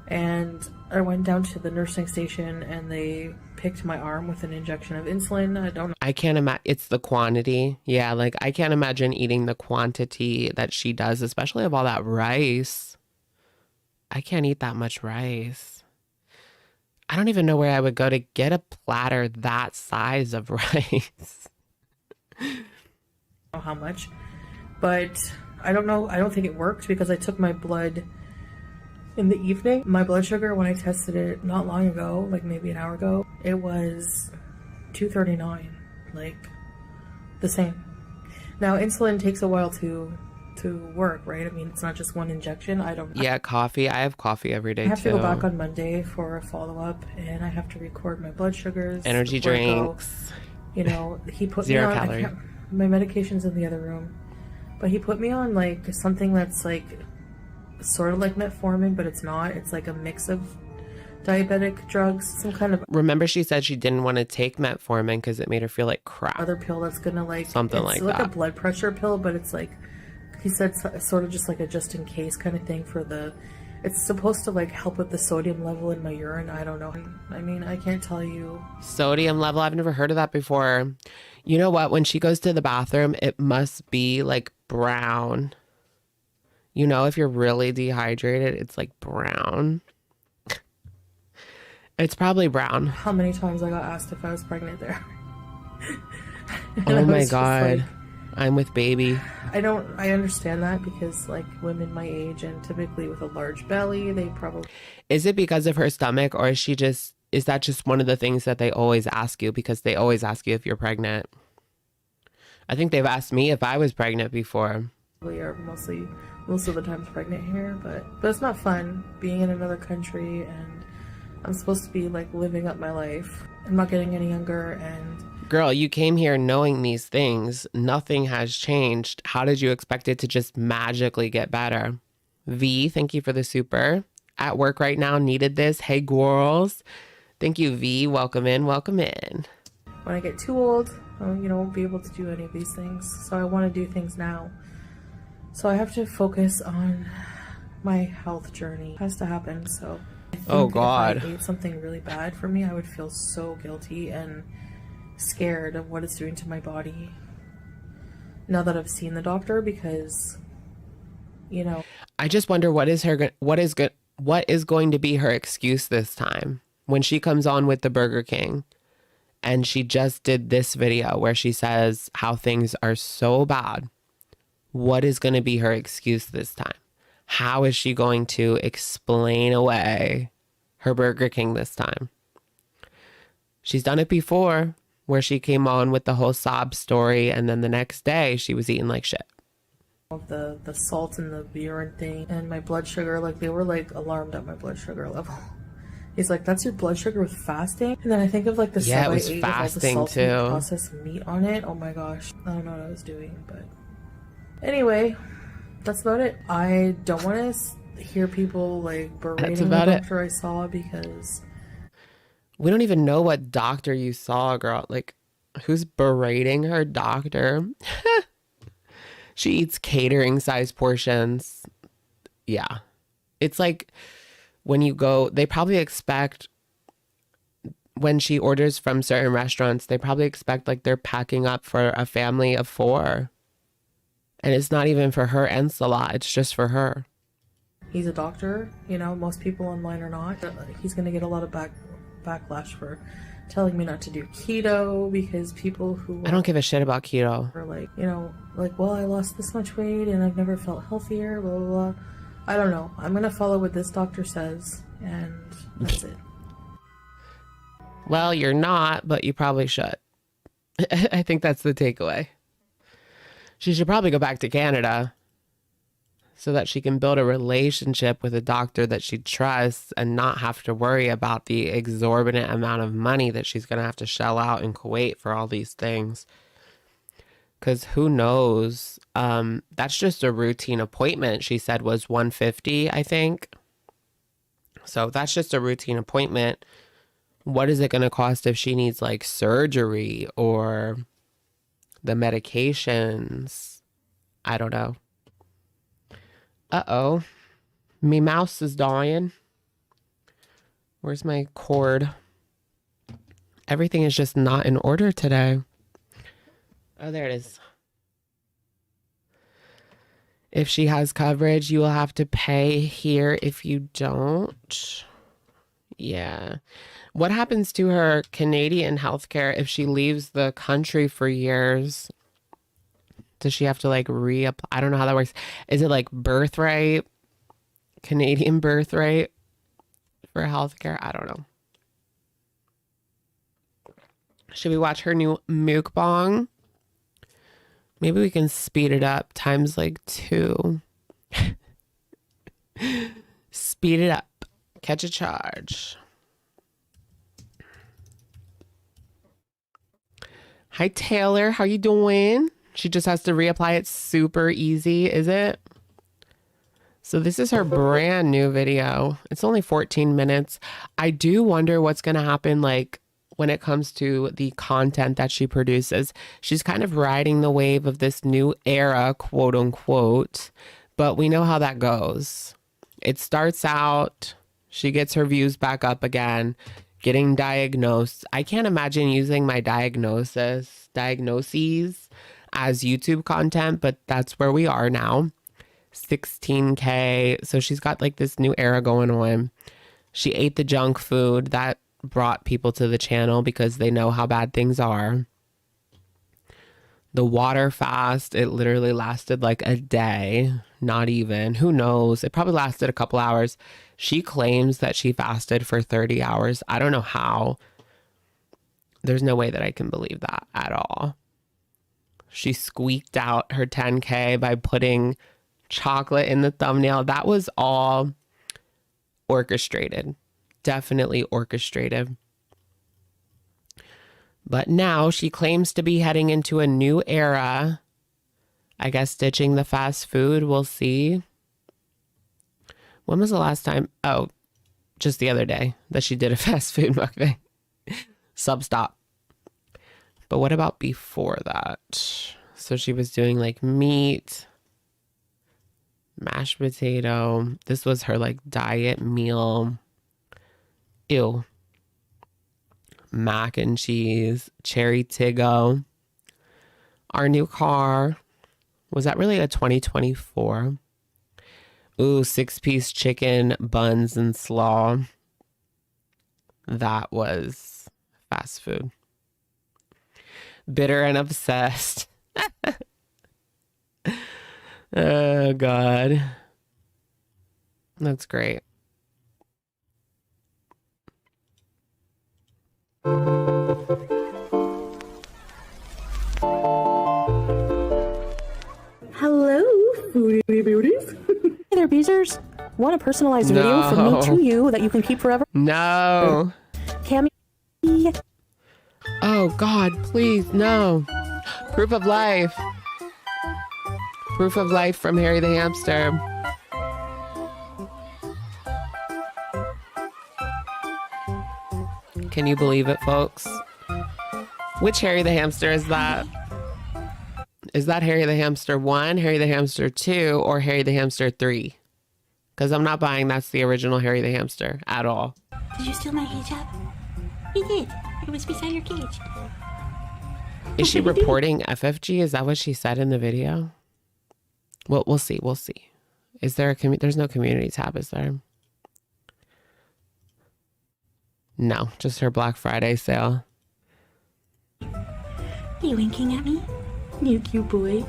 And I went down to the nursing station and they picked my arm with an injection of insulin. I can't imagine. It's the quantity. Yeah, like I can't imagine eating the quantity that she does, especially of all that rice. I can't eat that much rice. I don't even know where I would go to get a platter that size of rice. I don't know how much, but I don't know. I don't think it worked because I took my blood in the evening. My blood sugar, when I tested it not long ago, like maybe an hour ago, it was 239, like the same. Now, insulin takes a while to work, right? I mean, it's not just one injection. Yeah, coffee. I have coffee every day, too. I have to go back on Monday for a follow-up, and I have to record my blood sugars. Energy drinks. He put Zero me on... calorie. My medication's in the other room. But he put me on, like, something that's, like, sort of like metformin, but it's not. It's like a mix of diabetic drugs, some kind of... Remember she said she didn't want to take metformin because it made her feel like crap. Other pill that's gonna, like... Something like that. It's like a blood pressure pill, but it's like... He said sort of just like a just in case kind of thing for the... It's supposed to like help with the sodium level in my urine. I don't know. I mean, I can't tell you. Sodium level? I've never heard of that before. You know what? When she goes to the bathroom, it must be like brown. If you're really dehydrated, it's like brown. It's probably brown. How many times I got asked if I was pregnant there. And I Oh my was just like, God. I'm with baby. I understand that because like women my age and typically with a large belly, they probably. Is it because of her stomach, or is that just one of the things that they always ask you, because they always ask you if you're pregnant? I think they've asked me if I was pregnant before. We are most of the times pregnant here, but it's not fun being in another country, and I'm supposed to be like living up my life. I'm not getting any younger, and Girl, you came here knowing these things. Nothing has changed. How did you expect it to just magically get better? V, thank you for the super. At work right now, needed this. Hey, girls. Thank you, V. Welcome in, welcome in. when I get too old, won't be able to do any of these things. So I want to do things now. So I have to focus on my health journey. It has to happen. So I think Oh, God. if I ate something really bad for me, I would feel so guilty and scared of what it's doing to my body. Now that I've seen the doctor, because, I just wonder what is going to be her excuse this time when she comes on with the Burger King. And she just did this video where she says how things are so bad. What is going to be her excuse this time? How is she going to explain away her Burger King this time? She's done it before, where she came on with the whole sob story, and then the next day she was eating like shit. the salt and the urine thing and my blood sugar, like they were like alarmed at my blood sugar level. He's like, that's your blood sugar with fasting? And then I think of like the Yeah, stuff it was I ate fasting with all the salty too. processed meat on it. Oh my gosh. I don't know what I was doing, but anyway, that's about it. I don't want to hear people like berating the doctor I saw, because we don't even know what doctor you saw, girl. Like, who's berating her doctor? She eats catering size portions. Yeah. It's like when you go, they probably expect, when she orders from certain restaurants, they probably expect like they're packing up for a family of 4. And it's not even for her and Salah. It's just for her. he's a doctor, most people online are not. He's going to get a lot of backlash for telling me not to do keto, because people who I don't give a shit about keto. are like, well, I lost this much weight and I've never felt healthier, blah, blah, blah. I don't know. I'm going to follow what this doctor says, and that's it. Well, you're not, but you probably should. I think that's the takeaway. She should probably go back to Canada so that she can build a relationship with a doctor that she trusts and not have to worry about the exorbitant amount of money that she's going to have to shell out in Kuwait for all these things. Because who knows? That's just a routine appointment. She said was $150, I think. So that's just a routine appointment. What is it going to cost if she needs like surgery or the medications? I don't know. Uh-oh. Me mouse is dying. Where's my cord? Everything is just not in order today. Oh, there it is. If she has coverage, you will have to pay here if you don't. Yeah. What happens to her Canadian healthcare if she leaves the country for years? Does she have to like reapply? I don't know how that works. Is it like birthright? Canadian birthright for healthcare? I don't know. Should we watch her new mukbang? Maybe we can speed it up times like 2. Speed it up. Catch a charge. Hi, Taylor. How you doing? She just has to reapply it. Super easy, is it? So this is her brand new video. It's only 14 minutes. I do wonder what's going to happen like when it comes to the content that she produces. She's kind of riding the wave of this new era, quote unquote, but we know how that goes. It starts out, she gets her views back up again, getting diagnosed. I can't imagine using my diagnoses as YouTube content, but that's where we are now. 16K. So she's got like this new era going on. She ate the junk food. That brought people to the channel because they know how bad things are. The water fast, it literally lasted like a day, not even. Who knows? It probably lasted a couple hours. She claims that she fasted for 30 hours. I don't know how. There's no way that I can believe that at all. She squeaked out her 10K by putting chocolate in the thumbnail. That was all orchestrated. Definitely orchestrated. But now she claims to be heading into a new era. I guess ditching the fast food. We'll see. When was the last time? Oh, just the other day that she did a fast food mukbang. Substop. But what about before that? So she was doing like meat, mashed potato. This was her like diet meal. Ew. Mac and cheese, cherry Tiggo. Our new car. Was that really a 2024? Ooh, 6-piece chicken, buns, and slaw. That was fast food. Bitter and obsessed. Oh, God. That's great. Hello, foodie beauties. Hey there, Beezers. Want a personalized video from me to you that you can keep forever? No. Cammy. Oh, God, please, no. Proof of life. Proof of life from Harry the Hamster. Can you believe it, folks? Which Harry the Hamster is that? Is that Harry the Hamster 1, Harry the Hamster 2, or Harry the Hamster 3? Because I'm not buying that's the original Harry the Hamster at all. Did you steal my hijab? You did. It was beside your cage. Is she reporting FFG? Is that what she said in the video? Well, we'll see. We'll see. Is there a there's no community tab, is there? No, just her Black Friday sale. Are you winking at me? You cute boy.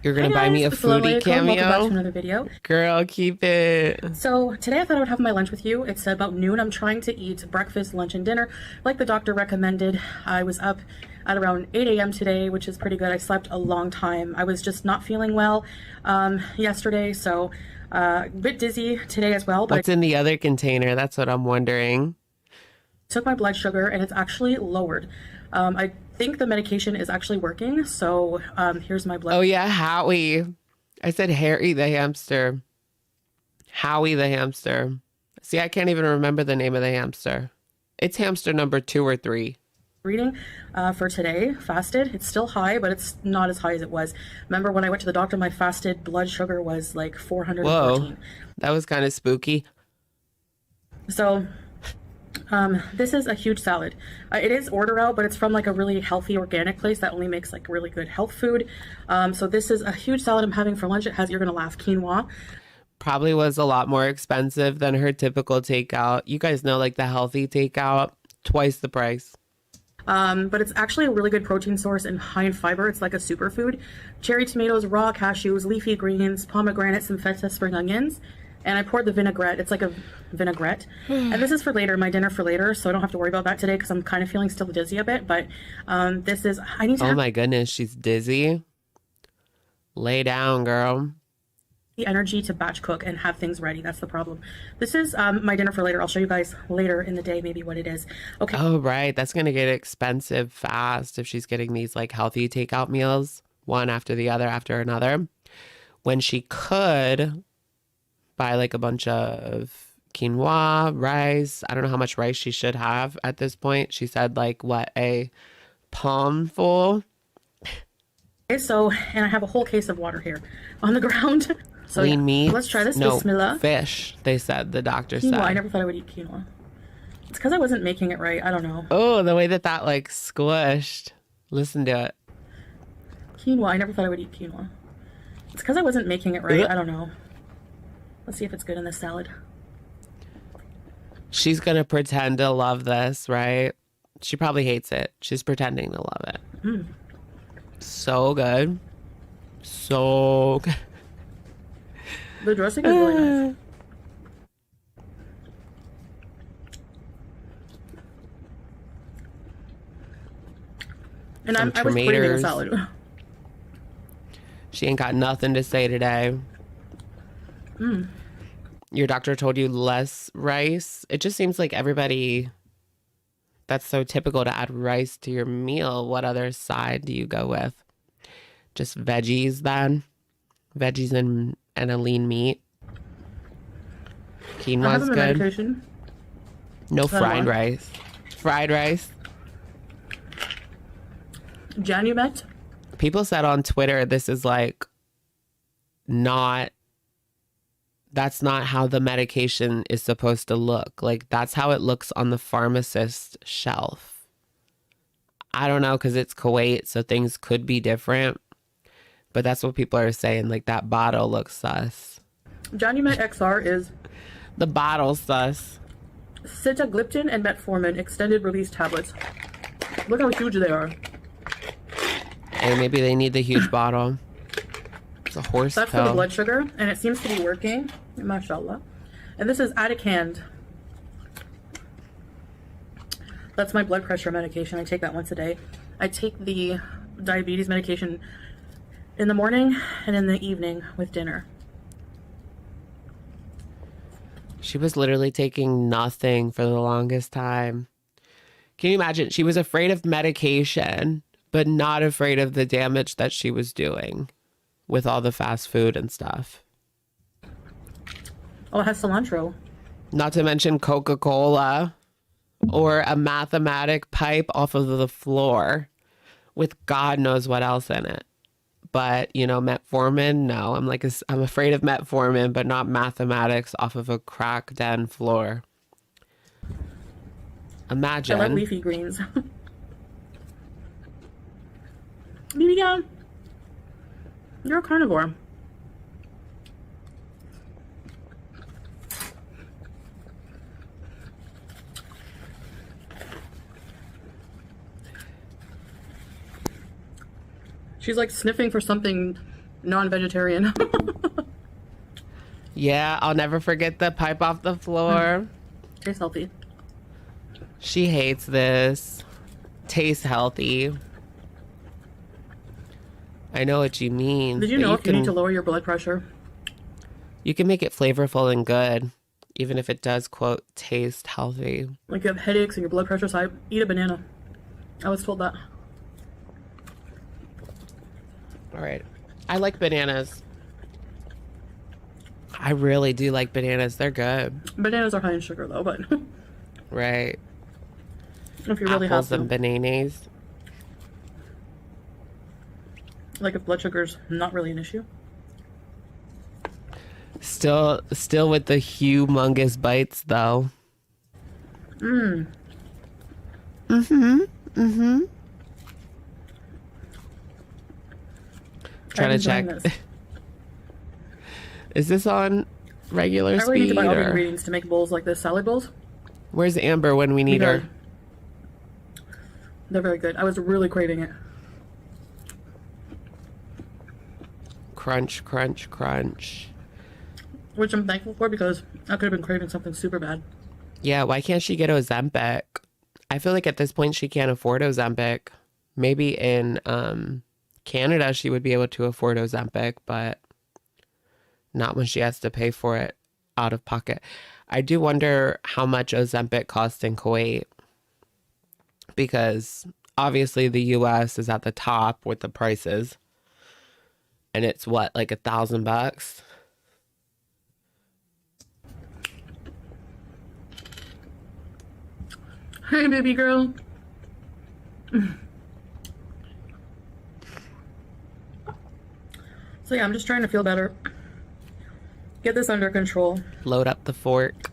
You're gonna buy me a foodie cameo? Welcome back to another video. Girl, keep it. So today I thought I would have my lunch with you. It's about noon. I'm trying to eat breakfast, lunch, and dinner like the doctor recommended. I was up at around 8 a.m. today, which is pretty good. I slept a long time. I was just not feeling well yesterday, so a bit dizzy today as well. But What's in the other container? That's what I'm wondering. took my blood sugar and it's actually lowered. I think the medication is actually working. So here's my blood. Oh yeah, Howie. I said Harry the Hamster. Howie the Hamster. See, I can't even remember the name of the hamster. It's hamster number 2 or 3. Reading for today, fasted. It's still high, but it's not as high as it was. Remember when I went to the doctor, my fasted blood sugar was like 414. Whoa, that was kind of spooky. So this is a huge salad. It is order out, but it's from like a really healthy organic place that only makes like really good health food. So this is a huge salad I'm having for lunch. It has, you're gonna laugh, quinoa. Probably was a lot more expensive than her typical takeout. You guys know, like the healthy takeout, twice the price. But it's actually a really good protein source and high in fiber. It's like a superfood. Cherry tomatoes, raw cashews, leafy greens, pomegranate, some feta spring onions. And I poured the vinaigrette. It's like a vinaigrette. And this is for later, my dinner for later. So I don't have to worry about that today because I'm kind of feeling still dizzy a bit. But this is, I need to Oh my goodness, she's dizzy. Lay down, girl. the energy to batch cook and have things ready. That's the problem. This is my dinner for later. I'll show you guys later in the day maybe what it is. Okay. Oh, right. That's going to get expensive fast if she's getting these like healthy takeout meals, one after the other after another. When she could buy like a bunch of quinoa, rice. I don't know how much rice she should have at this point. She said like what, a palm full? Okay, so, and I have a whole case of water here on the ground. So Lean meat. let's try this. No, Bismillah. fish, they said, the doctor Quinoa. said. I never thought I would eat quinoa. It's because I wasn't making it right. I don't know. Oh, the way that that like squished. Listen to it. Quinoa. I never thought I would eat quinoa. It's because I wasn't making it right. I don't know. Let's see if it's good in this salad. She's gonna pretend to love this, right? She probably hates it. She's pretending to love it. So good. So good. The dressing is really nice. And I was craving a tomatoes. salad. She ain't got nothing to say today. Your doctor told you less rice. It just seems like everybody, that's so typical to add rice to your meal. What other side do you go with? Just veggies then? Veggies and a lean meat. I have Quinoa's a good. medication. No fried what? rice. Fried rice. Janumet. People said on Twitter this is like not, that's not how the medication is supposed to look. Like that's how it looks on the pharmacist shelf. I don't know, because it's Kuwait, so things could be different. But that's what people are saying. Like that bottle looks sus. Janumet XR is The bottle's sus. sitagliptin and metformin extended release tablets. Look how huge they are. And maybe they need the huge bottle. It's a horse That's for pill. the blood sugar, and it seems to be working. Mashallah. And this is Atacand. That's my blood pressure medication. I take that once a day. I take the diabetes medication in the morning and in the evening with dinner. She was literally taking nothing for the longest time. Can you imagine? She was afraid of medication, but not afraid of the damage that she was doing with all the fast food and stuff. Oh, it has cilantro. Not to mention Coca-Cola or a mathematic pipe off of the floor with God knows what else in it. But, you know, metformin, no. I'm afraid of metformin, but not mathematics off of a crack den floor. Imagine. I like leafy greens. BB gun. You're a carnivore. She's like sniffing for something non-vegetarian. Yeah, I'll never forget the pipe off the floor. Tastes healthy. She hates this. Tastes healthy. I know what you mean. Did you but know if you need to lower your blood pressure? You can make it flavorful and good, even if it does, quote, taste healthy. Like you have headaches and your blood pressure's high, eat a banana. I was told that. All right. I like bananas. I really do like bananas. They're good. Bananas are high in sugar though, but Right. if you really Apples have and to. bananas. Like if blood sugar's not really an issue. Still with the humongous bites, though. Trying to check. Is this on regular I really need to speed? buy all the Or ingredients to make bowls like this, salad bowls. where's Amber when we need her? They're very good. I was really craving it. Crunch, crunch, crunch. Which I'm thankful for because I could have been craving something super bad. Yeah, why can't she get Ozempic? I feel like at this point she can't afford Ozempic. Maybe in Canada she would be able to afford Ozempic, but not when she has to pay for it out of pocket. I do wonder how much Ozempic costs in Kuwait, because obviously the US is at the top with the prices, and it's what, like $1,000? Hey, baby girl. So yeah, I'm just trying to feel better. Get this under control. Load up the fork.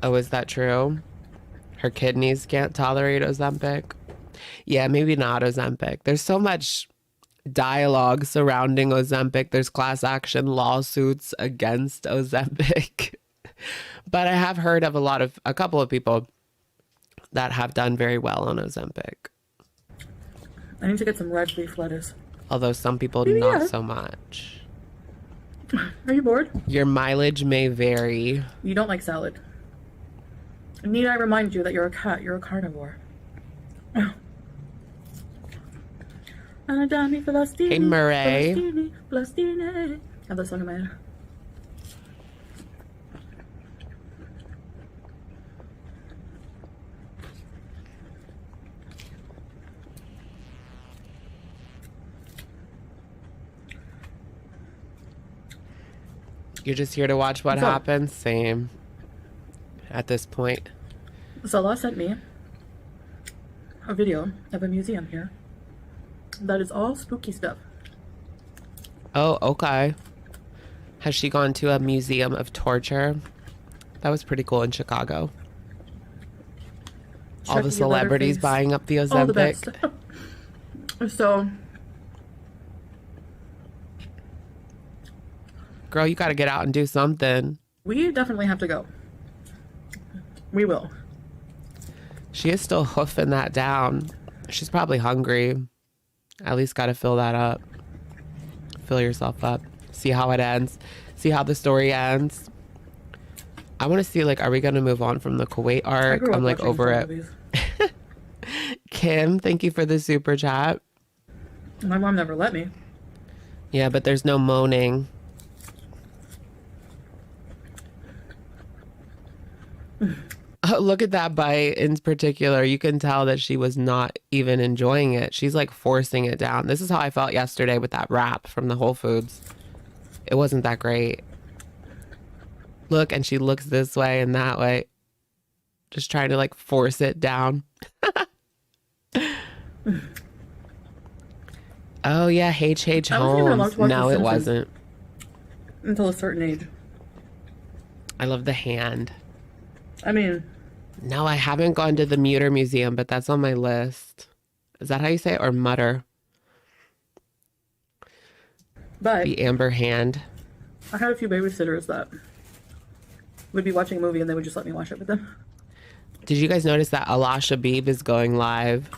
Oh, is that true? Her kidneys can't tolerate Ozempic? Yeah, maybe not Ozempic. There's so much dialogue surrounding Ozempic. There's class action lawsuits against Ozempic. But I have heard of a couple of people that have done very well on Ozempic. I need to get some red leaf lettuce. Although some people Maybe not yeah. so much. Are you bored? Your mileage may vary. You don't like salad. Need I remind you that you're a cat? You're a carnivore. Hey, Murray. I have that song in my head. You're just here to watch what happens? Same. At this point. Salah sent me a video of a museum here that is all spooky stuff. Oh, okay. Has she gone to a museum of torture? That was pretty cool in Chicago. All the celebrities buying up the Ozempic. All the best. So, girl, you got to get out and do something. we definitely have to go. We will. She is still hoofing that down. She's probably hungry. At least got to fill that up. Fill yourself up. See how it ends. See how the story ends. I want to see, like, are we going to move on from the Kuwait arc? I'm like over it. Kim, thank you for the super chat. My mom never let me. Yeah, but there's no moaning. Oh, look at that bite in particular. You can tell that she was not even enjoying it. She's like forcing it down. This is how I felt yesterday with that wrap from the Whole Foods. It wasn't that great. Look, and she looks this way and that way. Just trying to like force it down. Oh yeah, H.H. Holmes. No, it wasn't. Until a certain age. I love the hand. I mean... No, I haven't gone to the Mutter Museum, but that's on my list. Is that how you say it? Or Mutter? But... The amber hand. I had a few babysitters that would be watching a movie and they would just let me watch it with them. Did you guys notice that Allah Shabib is going live?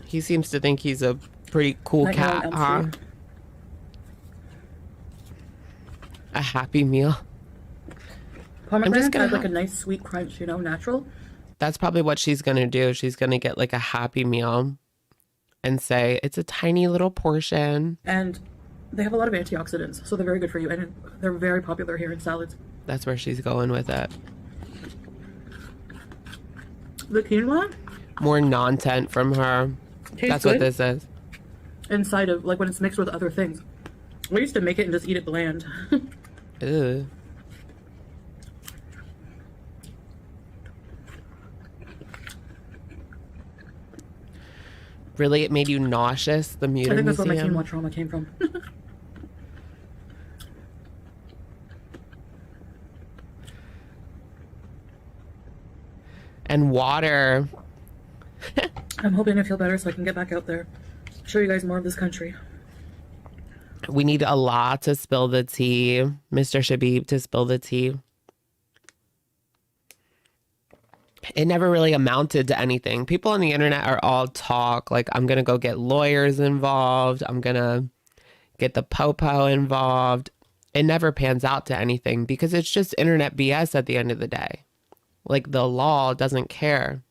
He seems to think he's a pretty cool cat, huh? A Happy Meal. Pomegranate had like a nice sweet crunch, you know, natural. That's probably what she's going to do. She's going to get like a Happy Meal and say, it's a tiny little portion. And they have a lot of antioxidants, so they're very good for you. And they're very popular here in salads. That's where she's going with it. The quinoa? More content from her. That's what this is. Inside of, like when it's mixed with other things. We used to make it and just eat it bland. Ew. Really, it made you nauseous, the Mutter Museum? I think that's where my quinoa trauma came from. And water. I'm hoping I feel better so I can get back out there. Show you guys more of this country. We need a lot to spill the tea. Mr. Shabib to spill the tea. It never really amounted to anything. People on the internet are all talk. Like, I'm going to go get lawyers involved. I'm going to get the popo involved. It never pans out to anything because it's just internet BS at the end of the day. Like, the law doesn't care.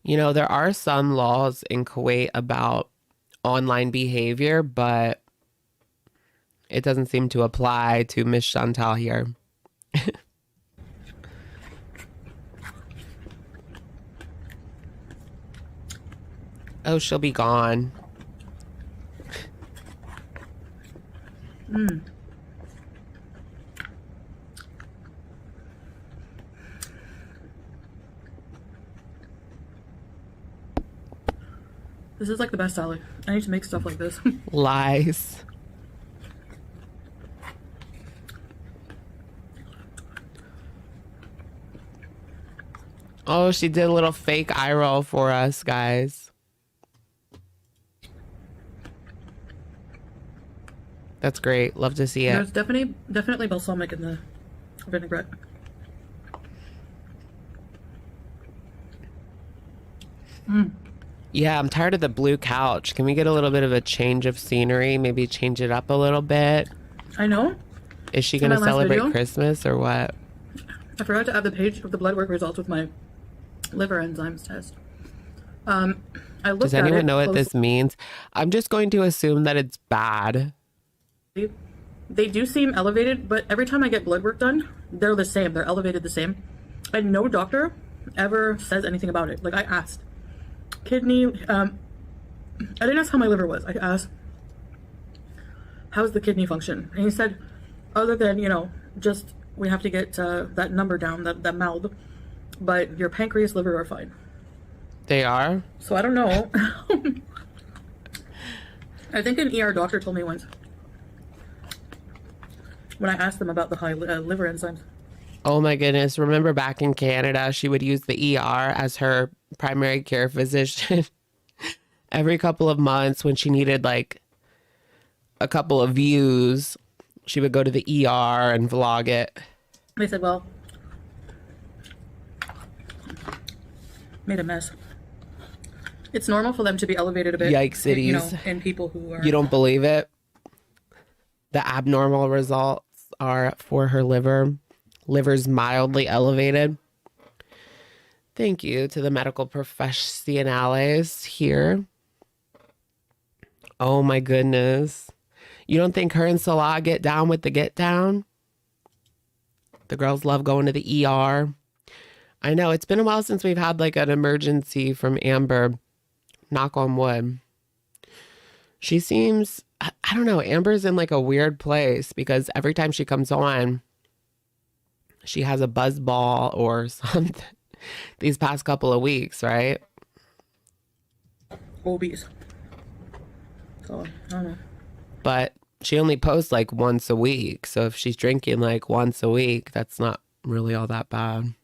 You know, there are some laws in Kuwait about online behavior, but it doesn't seem to apply to Miss Chantal here. Oh, she'll be gone. This is like the best salad. I need to make stuff like this. Lies. Oh, she did a little fake eye roll for us, guys. That's great. Love to see it. There's definitely balsamic in the vinaigrette. Yeah, I'm tired of the blue couch. Can we get a little bit of a change of scenery? Maybe change it up a little bit? I know. Is she going to celebrate Christmas or what? I forgot to add the page of the blood work results with my liver enzymes test. I looked Does anyone know what this means? I'm just going to assume that it's bad. They do seem elevated, but every time I get blood work done, they're the same. They're elevated the same. And no doctor ever says anything about it. Like, I asked. Kidney, I didn't ask how my liver was. I asked, how's the kidney function? And he said, other than, you know, just we have to get that number down, that MALB, but your pancreas, liver are fine. They are? So I don't know. I think an ER doctor told me once when I asked them about the high liver enzymes. Oh my goodness. Remember back in Canada, she would use the ER as her primary care physician every couple of months when she needed like a couple of views. She would go to the ER and vlog it. They said, well, made a mess. It's normal for them to be elevated a bit. Yikes, it you know, is. in people who are... You don't believe it? The abnormal results are for her liver. Liver's mildly elevated. Thank you to the medical professionals here. Oh my goodness. You don't think her and Salah get down with the get down? The girls love going to the ER. I know it's been a while since we've had like an emergency from Amber. Knock on wood. She seems, I don't know, Amber's in like a weird place because every time she comes on, she has a buzz ball or something these past couple of weeks, right? Obese. So, I don't know. But she only posts like once a week. So if she's drinking like once a week, that's not really all that bad.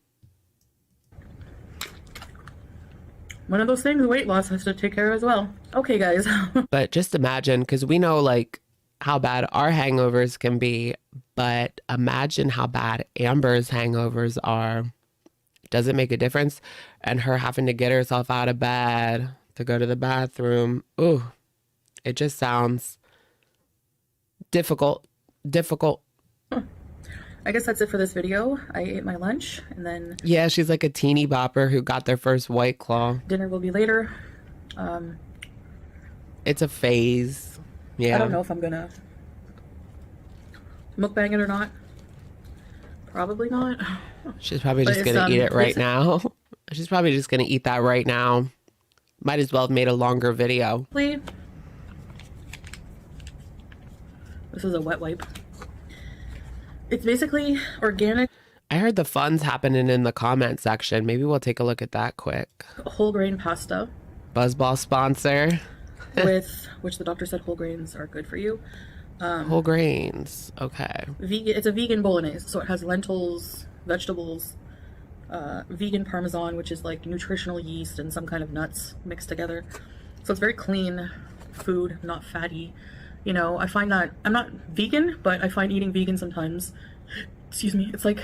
One of those things weight loss has to take care of as well. Okay, guys. But just imagine, because we know like how bad our hangovers can be, but imagine how bad Amber's hangovers are. Does it make a difference? And her having to get herself out of bed to go to the bathroom. Ooh, it just sounds difficult. I guess that's it for this video. I ate my lunch and then... Yeah, she's like a teeny bopper who got their first White Claw. Dinner will be later. It's a phase. Yeah. I don't know if I'm gonna mukbang it or not. Probably not. She's probably just gonna eat it right now. She's probably just gonna eat that right now. Might as well have made a longer video. This is a wet wipe. It's basically organic. I heard the fun's happening in the comment section. Maybe we'll take a look at that quick. Whole grain pasta. Buzzball sponsor. With which the doctor said whole grains are good for you. Whole grains. Okay. Vegan. It's a vegan bolognese, so it has lentils, vegetables, vegan parmesan, which is like nutritional yeast and some kind of nuts mixed together. So it's very clean food, not fatty. You know, I find that I'm not vegan, but I find eating vegan sometimes, excuse me, it's like,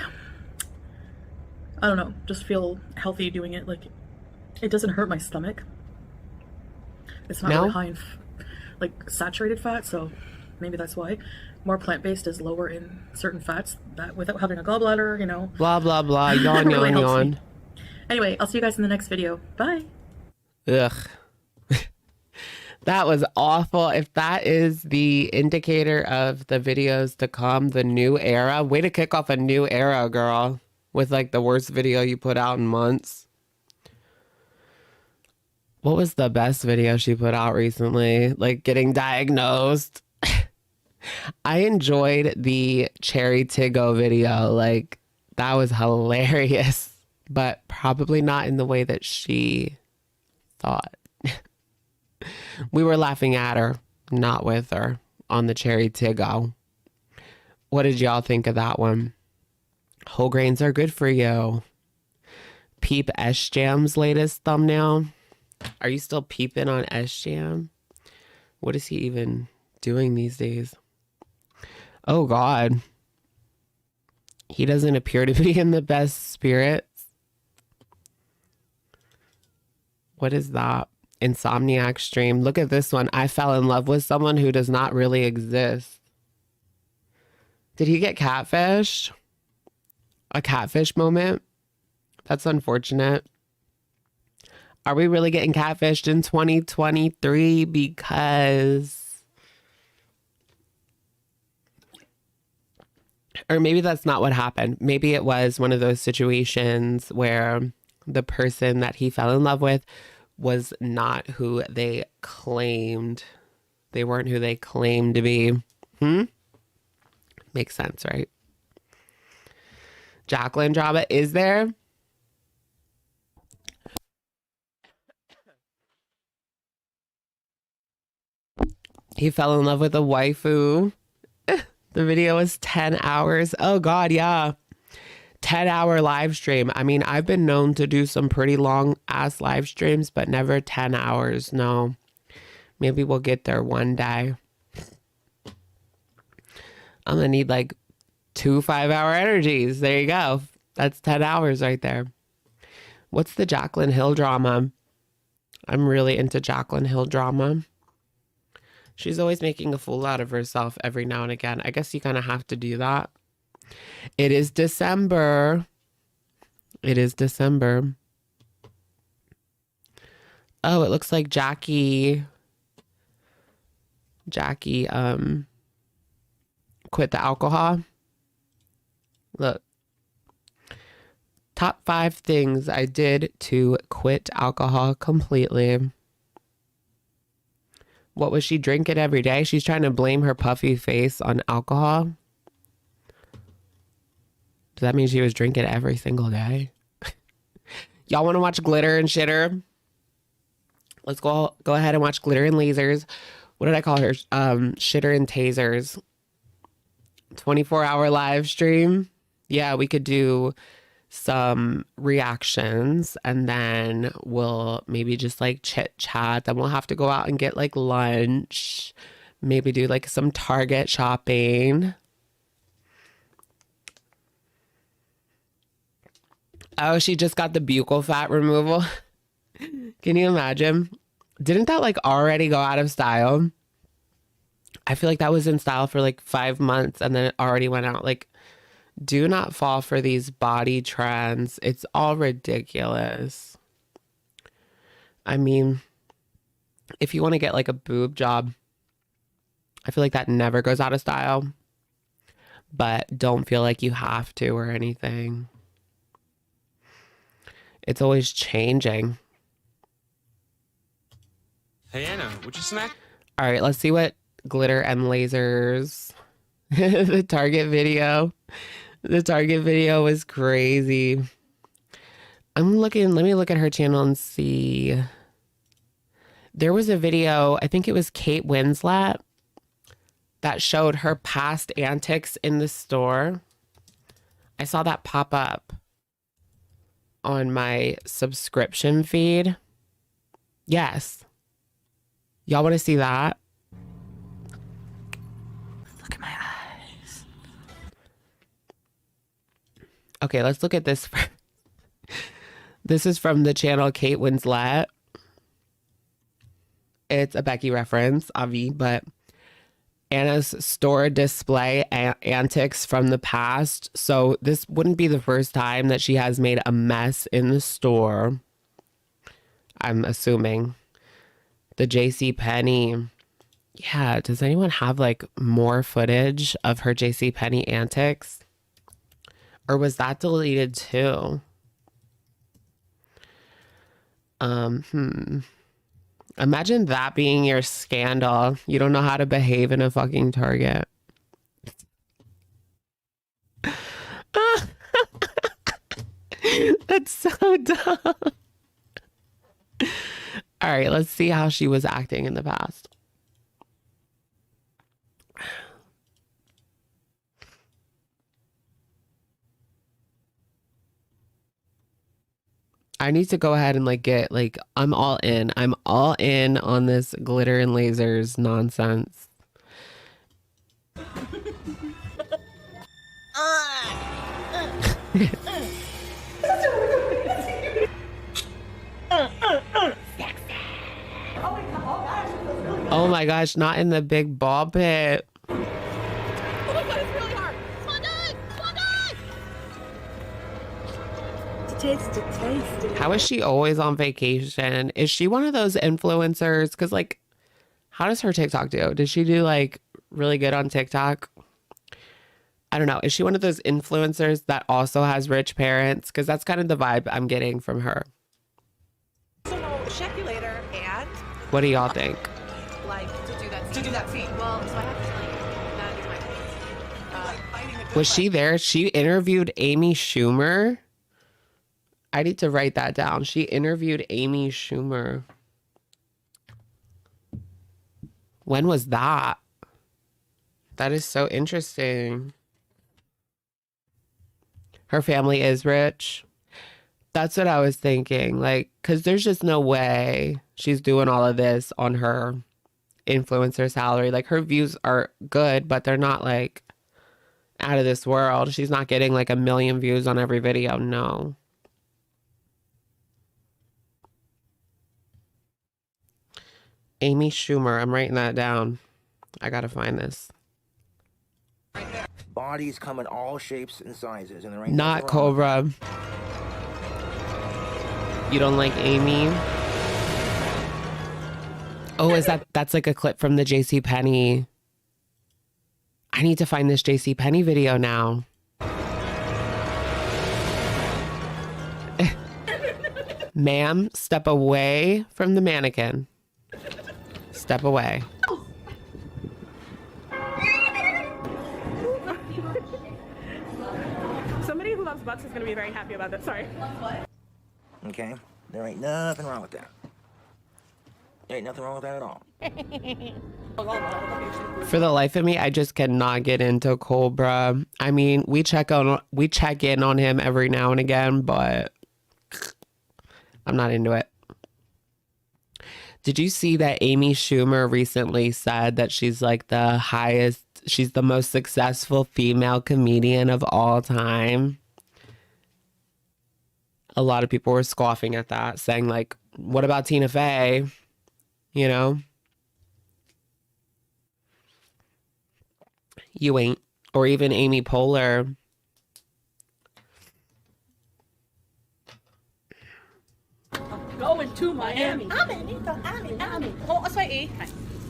I don't know, just feel healthy doing it. Like, it doesn't hurt my stomach. It's not really high in like saturated fat, so maybe that's why. More plant-based is lower in certain fats that without having a gallbladder, you know. Blah, blah, blah. Yawn, really yawn, yawn. Me. Anyway, I'll see you guys in the next video. Bye. Ugh. That was awful. If that is the indicator of the videos to come, the new era, way to kick off a new era, girl, with like the worst video you put out in months. What was the best video she put out recently? Like getting diagnosed. I enjoyed the Cherry Tigo video. Like that was hilarious, but probably not in the way that she thought. We were laughing at her, not with her, on the Cherry Tigo. What did y'all think of that one? Whole grains are good for you. Peep S Jam's latest thumbnail. Are you still peeping on S Jam? What is he even doing these days? Oh God. He doesn't appear to be in the best spirits. What is that? Insomniac stream. Look at this one. I fell in love with someone who does not really exist. Did he get catfished? A catfish moment? That's unfortunate. Are we really getting catfished in 2023? Because... Or maybe that's not what happened. Maybe it was one of those situations where the person that he fell in love with was not who they claimed. They weren't who they claimed to be. Makes sense, right? Jacqueline drama, is there? He fell in love with a waifu. The video was 10 hours. Oh God, yeah. 10-hour live stream. I mean, I've been known to do some pretty long ass live streams, but never 10 hours. No. Maybe we'll get there one day. I'm gonna need like 2 5-hour energies. There you go. That's 10 hours right there. What's the Jacqueline Hill drama? I'm really into Jacqueline Hill drama. She's always making a fool out of herself every now and again. I guess you kind of have to do that. It is December. It is December. Oh, it looks like Jackie quit the alcohol. Look. Top 5 things I did to quit alcohol completely. What was she drinking every day? She's trying to blame her puffy face on alcohol. Does that mean she was drinking every single day? Y'all want to watch Glitter and Shitter? Let's go ahead and watch Glitter and Lasers. What did I call her? Shitter and Tasers. 24-hour live stream. Yeah, we could do some reactions and then we'll maybe just like chit chat. Then we'll have to go out and get like lunch. Maybe do like some Target shopping. Oh, she just got the buccal fat removal. Can you imagine? Didn't that like already go out of style? I feel like that was in style for like 5 months and then it already went out. Like, do not fall for these body trends. It's all ridiculous. I mean, if you want to get like a boob job, I feel like that never goes out of style. But don't feel like you have to or anything. It's always changing. Hey Anna, would you snack? All right, let's see what Glitter and Lasers. The Target video. The Target video was crazy. Let me look at her channel and see. There was a video, I think it was Kate Winslet, that showed her past antics in the store. I saw that pop up on my subscription feed. Yes. Y'all want to see that? Look at my eyes. Okay, let's look at this. This is from the channel Kate Winslet. It's a Becky reference, Avi, but Anna's store display antics from the past. So this wouldn't be the first time that she has made a mess in the store. I'm assuming. The jcpenney. Yeah, does anyone have like more footage of her jcpenney antics? Or was that deleted too? Imagine that being your scandal. You don't know how to behave in a fucking Target. That's so dumb. All right, let's see how she was acting in the past. I need to go ahead and like get like, I'm all in. I'm all in on this Glitter and Lasers nonsense. Oh my gosh, not in the big ball pit. Oh my god, it's really hard. Come on, guys. Come on, guys. Taste it, taste it. How is she always on vacation? Is she one of those influencers? Because, like, how does her TikTok do? Does she do, like, really good on TikTok? I don't know. Is she one of those influencers that also has rich parents? Because that's kind of the vibe I'm getting from her. So check you later and What do y'all think? like to do that feat. Well, so I have to tell you, that is my feet. Was she there? She interviewed Amy Schumer. I need to write that down. She interviewed Amy Schumer. When was that? That is so interesting. Her family is rich. That's what I was thinking. Like, because there's just no way she's doing all of this on her influencer salary. Like, her views are good, but they're not, like, out of this world. She's not getting, like, 1 million views on every video. No. Amy Schumer. I'm writing that down. I gotta find this. Bodies come in all shapes and sizes, and there ain't Not nothing wrong with Cobra. You don't like Amy? Oh, that's like a clip from the jcpenney. I need to find this jcpenney video now. Ma'am, step away from the mannequin. Step away. Somebody who loves butts is gonna be very happy about that. Sorry. Okay? There ain't nothing wrong with that. There ain't nothing wrong with that at all. For the life of me, I just cannot get into Cobra. I mean, we check in on him every now and again, but I'm not into it. Did you see that Amy Schumer recently said that she's like she's the most successful female comedian of all time? A lot of people were scoffing at that, saying like, what about Tina Fey? You know? You ain't. Or even Amy Poehler. Going to Miami. Ami. Oh, that's right, E.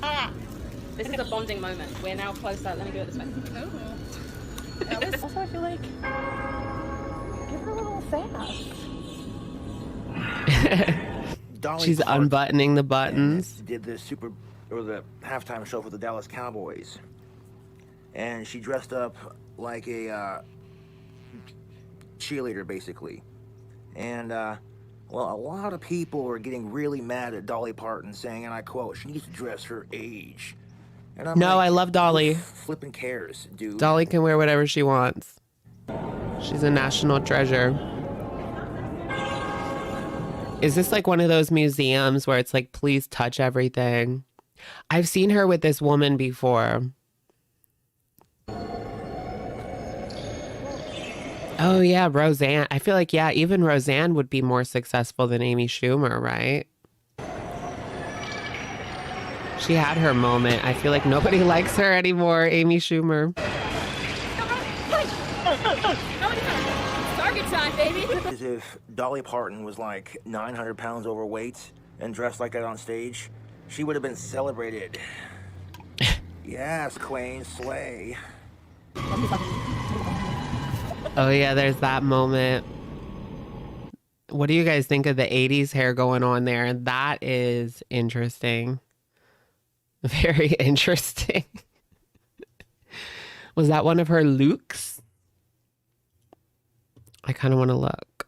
Okay. This is a bonding moment. We're now closer. Let me do it this way. Also, I feel like give her a little sass. Dolly She's Parton unbuttoning the buttons. did the halftime show for the Dallas Cowboys, and she dressed up like a cheerleader, basically. And well, a lot of people are getting really mad at Dolly Parton, saying, and I quote, "She needs to dress her age." And I'm No, like, I love Dolly. who flipping cares, dude. Dolly can wear whatever she wants. She's a national treasure. Is this like one of those museums where it's like, please touch everything? I've seen her with this woman before. Oh, yeah, Roseanne. I feel like, yeah, even Roseanne would be more successful than Amy Schumer, right? She had her moment. I feel like nobody likes her anymore, Amy Schumer. Target time, baby. As if Dolly Parton was like 900 pounds overweight and dressed like that on stage, she would have been celebrated. Yes, Queen Slay. Oh, yeah, there's that moment. What do you guys think of the 80s hair going on there? That is interesting. Very interesting. Was that one of her looks? I kind of want to look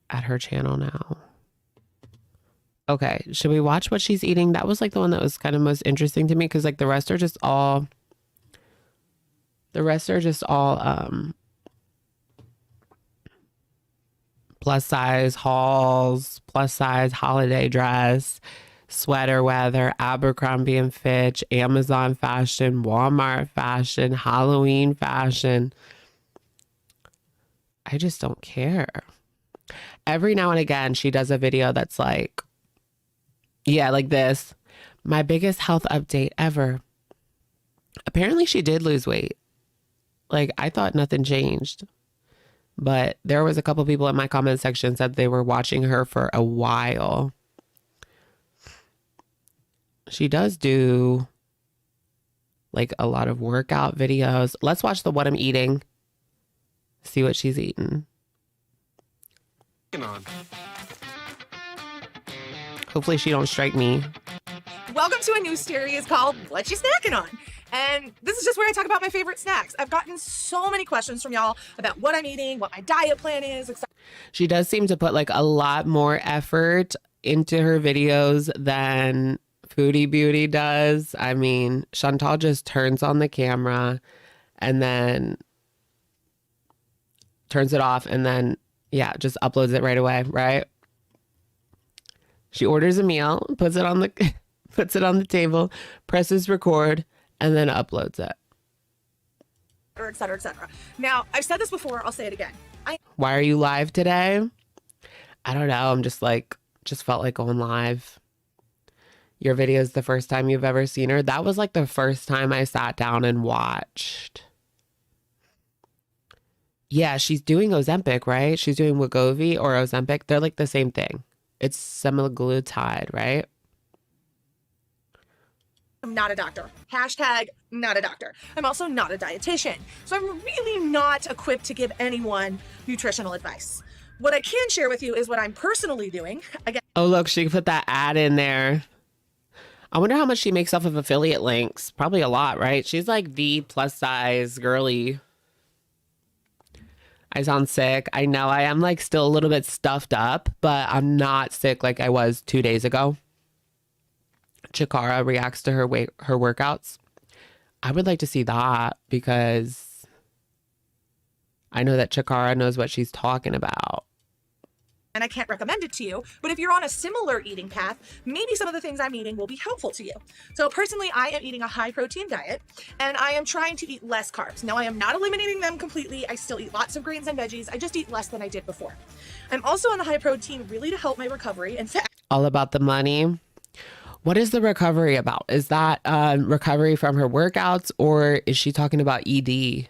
at her channel now. Okay, should we watch what she's eating? That was like the one that was kind of most interesting to me because like the rest are just all plus size hauls, plus size holiday dress, sweater weather, Abercrombie and Fitch, Amazon fashion, Walmart fashion, Halloween fashion. I just don't care. Every now and again, she does a video that's like, yeah, like this. My biggest health update ever. Apparently she did lose weight. Like, I thought nothing changed. But there was a couple people in my comment section said they were watching her for a while. She does do like a lot of workout videos. Let's watch the what I'm eating. See what she's eating. On. Hopefully she don't strike me. Welcome to a new series called What You Snacking On? And this is just where I talk about my favorite snacks. I've gotten so many questions from y'all about what I'm eating, what my diet plan is, etc. She does seem to put like a lot more effort into her videos than Foodie Beauty does. I mean, Chantal just turns on the camera and then turns it off and then, yeah, just uploads it right away, right? She orders a meal, puts it on the table, presses record, and then uploads it. Or et cetera, et cetera. Now, I've said this before, I'll say it again. Why are you live today? I don't know. I'm just felt like going live. Your video is the first time you've ever seen her. That was like the first time I sat down and watched. Yeah, she's doing Ozempic, right? She's doing Wegovy or Ozempic. They're like the same thing. It's semaglutide, right? I'm not a doctor. Hashtag not a doctor. I'm also not a dietitian. So I'm really not equipped to give anyone nutritional advice. What I can share with you is what I'm personally doing. Again, oh, look, she put that ad in there. I wonder how much she makes off of affiliate links. Probably a lot, right? She's like the plus size girly. I sound sick. I know I am like still a little bit stuffed up, but I'm not sick like I was 2 days ago. Chikara reacts to her workouts. I would like to see that because I know that Chikara knows what she's talking about. and I can't recommend it to you, but if you're on a similar eating path, maybe some of the things I'm eating will be helpful to you. So personally, I am eating a high protein diet and I am trying to eat less carbs. Now I am not eliminating them completely. I still eat lots of grains and veggies. I just eat less than I did before. I'm also on the high protein really to help my recovery. In fact, all about the money. What is the recovery about? Is that recovery from her workouts, or is she talking about ED?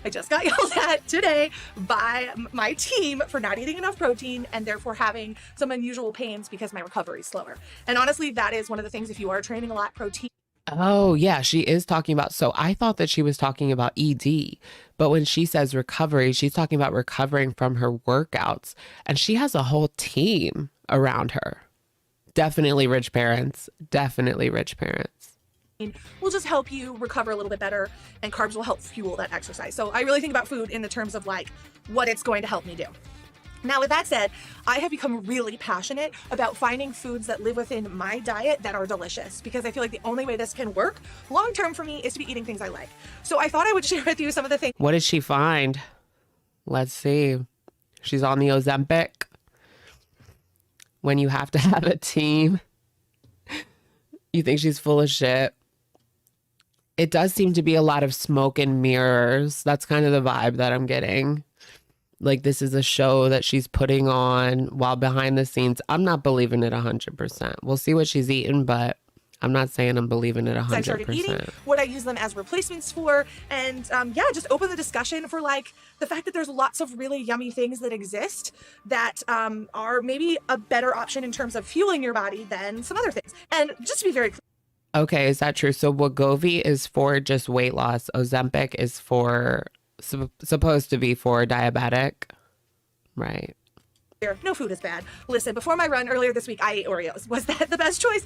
I just got yelled at today by my team for not eating enough protein and therefore having some unusual pains because my recovery is slower. And honestly, that is one of the things, if you are training a lot, protein. Oh, yeah, she is talking about, so I thought that she was talking about ED, but when she says recovery, she's talking about recovering from her workouts, and she has a whole team around her. Definitely rich parents, definitely rich parents. Will just help you recover a little bit better, and carbs will help fuel that exercise. So I really think about food in the terms of like what it's going to help me do. Now, with that said, I have become really passionate about finding foods that live within my diet that are delicious, because I feel like the only way this can work long term for me is to be eating things I like. So I thought I would share with you some of the things. What did she find? Let's see. She's on the Ozempic. When you have to have a team, you think she's full of shit. It does seem to be a lot of smoke and mirrors. That's kind of the vibe that I'm getting. Like, this is a show that she's putting on while behind the scenes. I'm not believing it 100%. We'll see what she's eating, but I'm not saying I'm believing it 100%. I started eating, what I use them as replacements for, and yeah, just open the discussion for like the fact that there's lots of really yummy things that exist that are maybe a better option in terms of fueling your body than some other things. And just to be very clear. Okay, is that true? So Wegovy is for just weight loss. Ozempic is for supposed to be for diabetic, right? No food is bad. Listen, before my run earlier this week, I ate Oreos. Was that the best choice?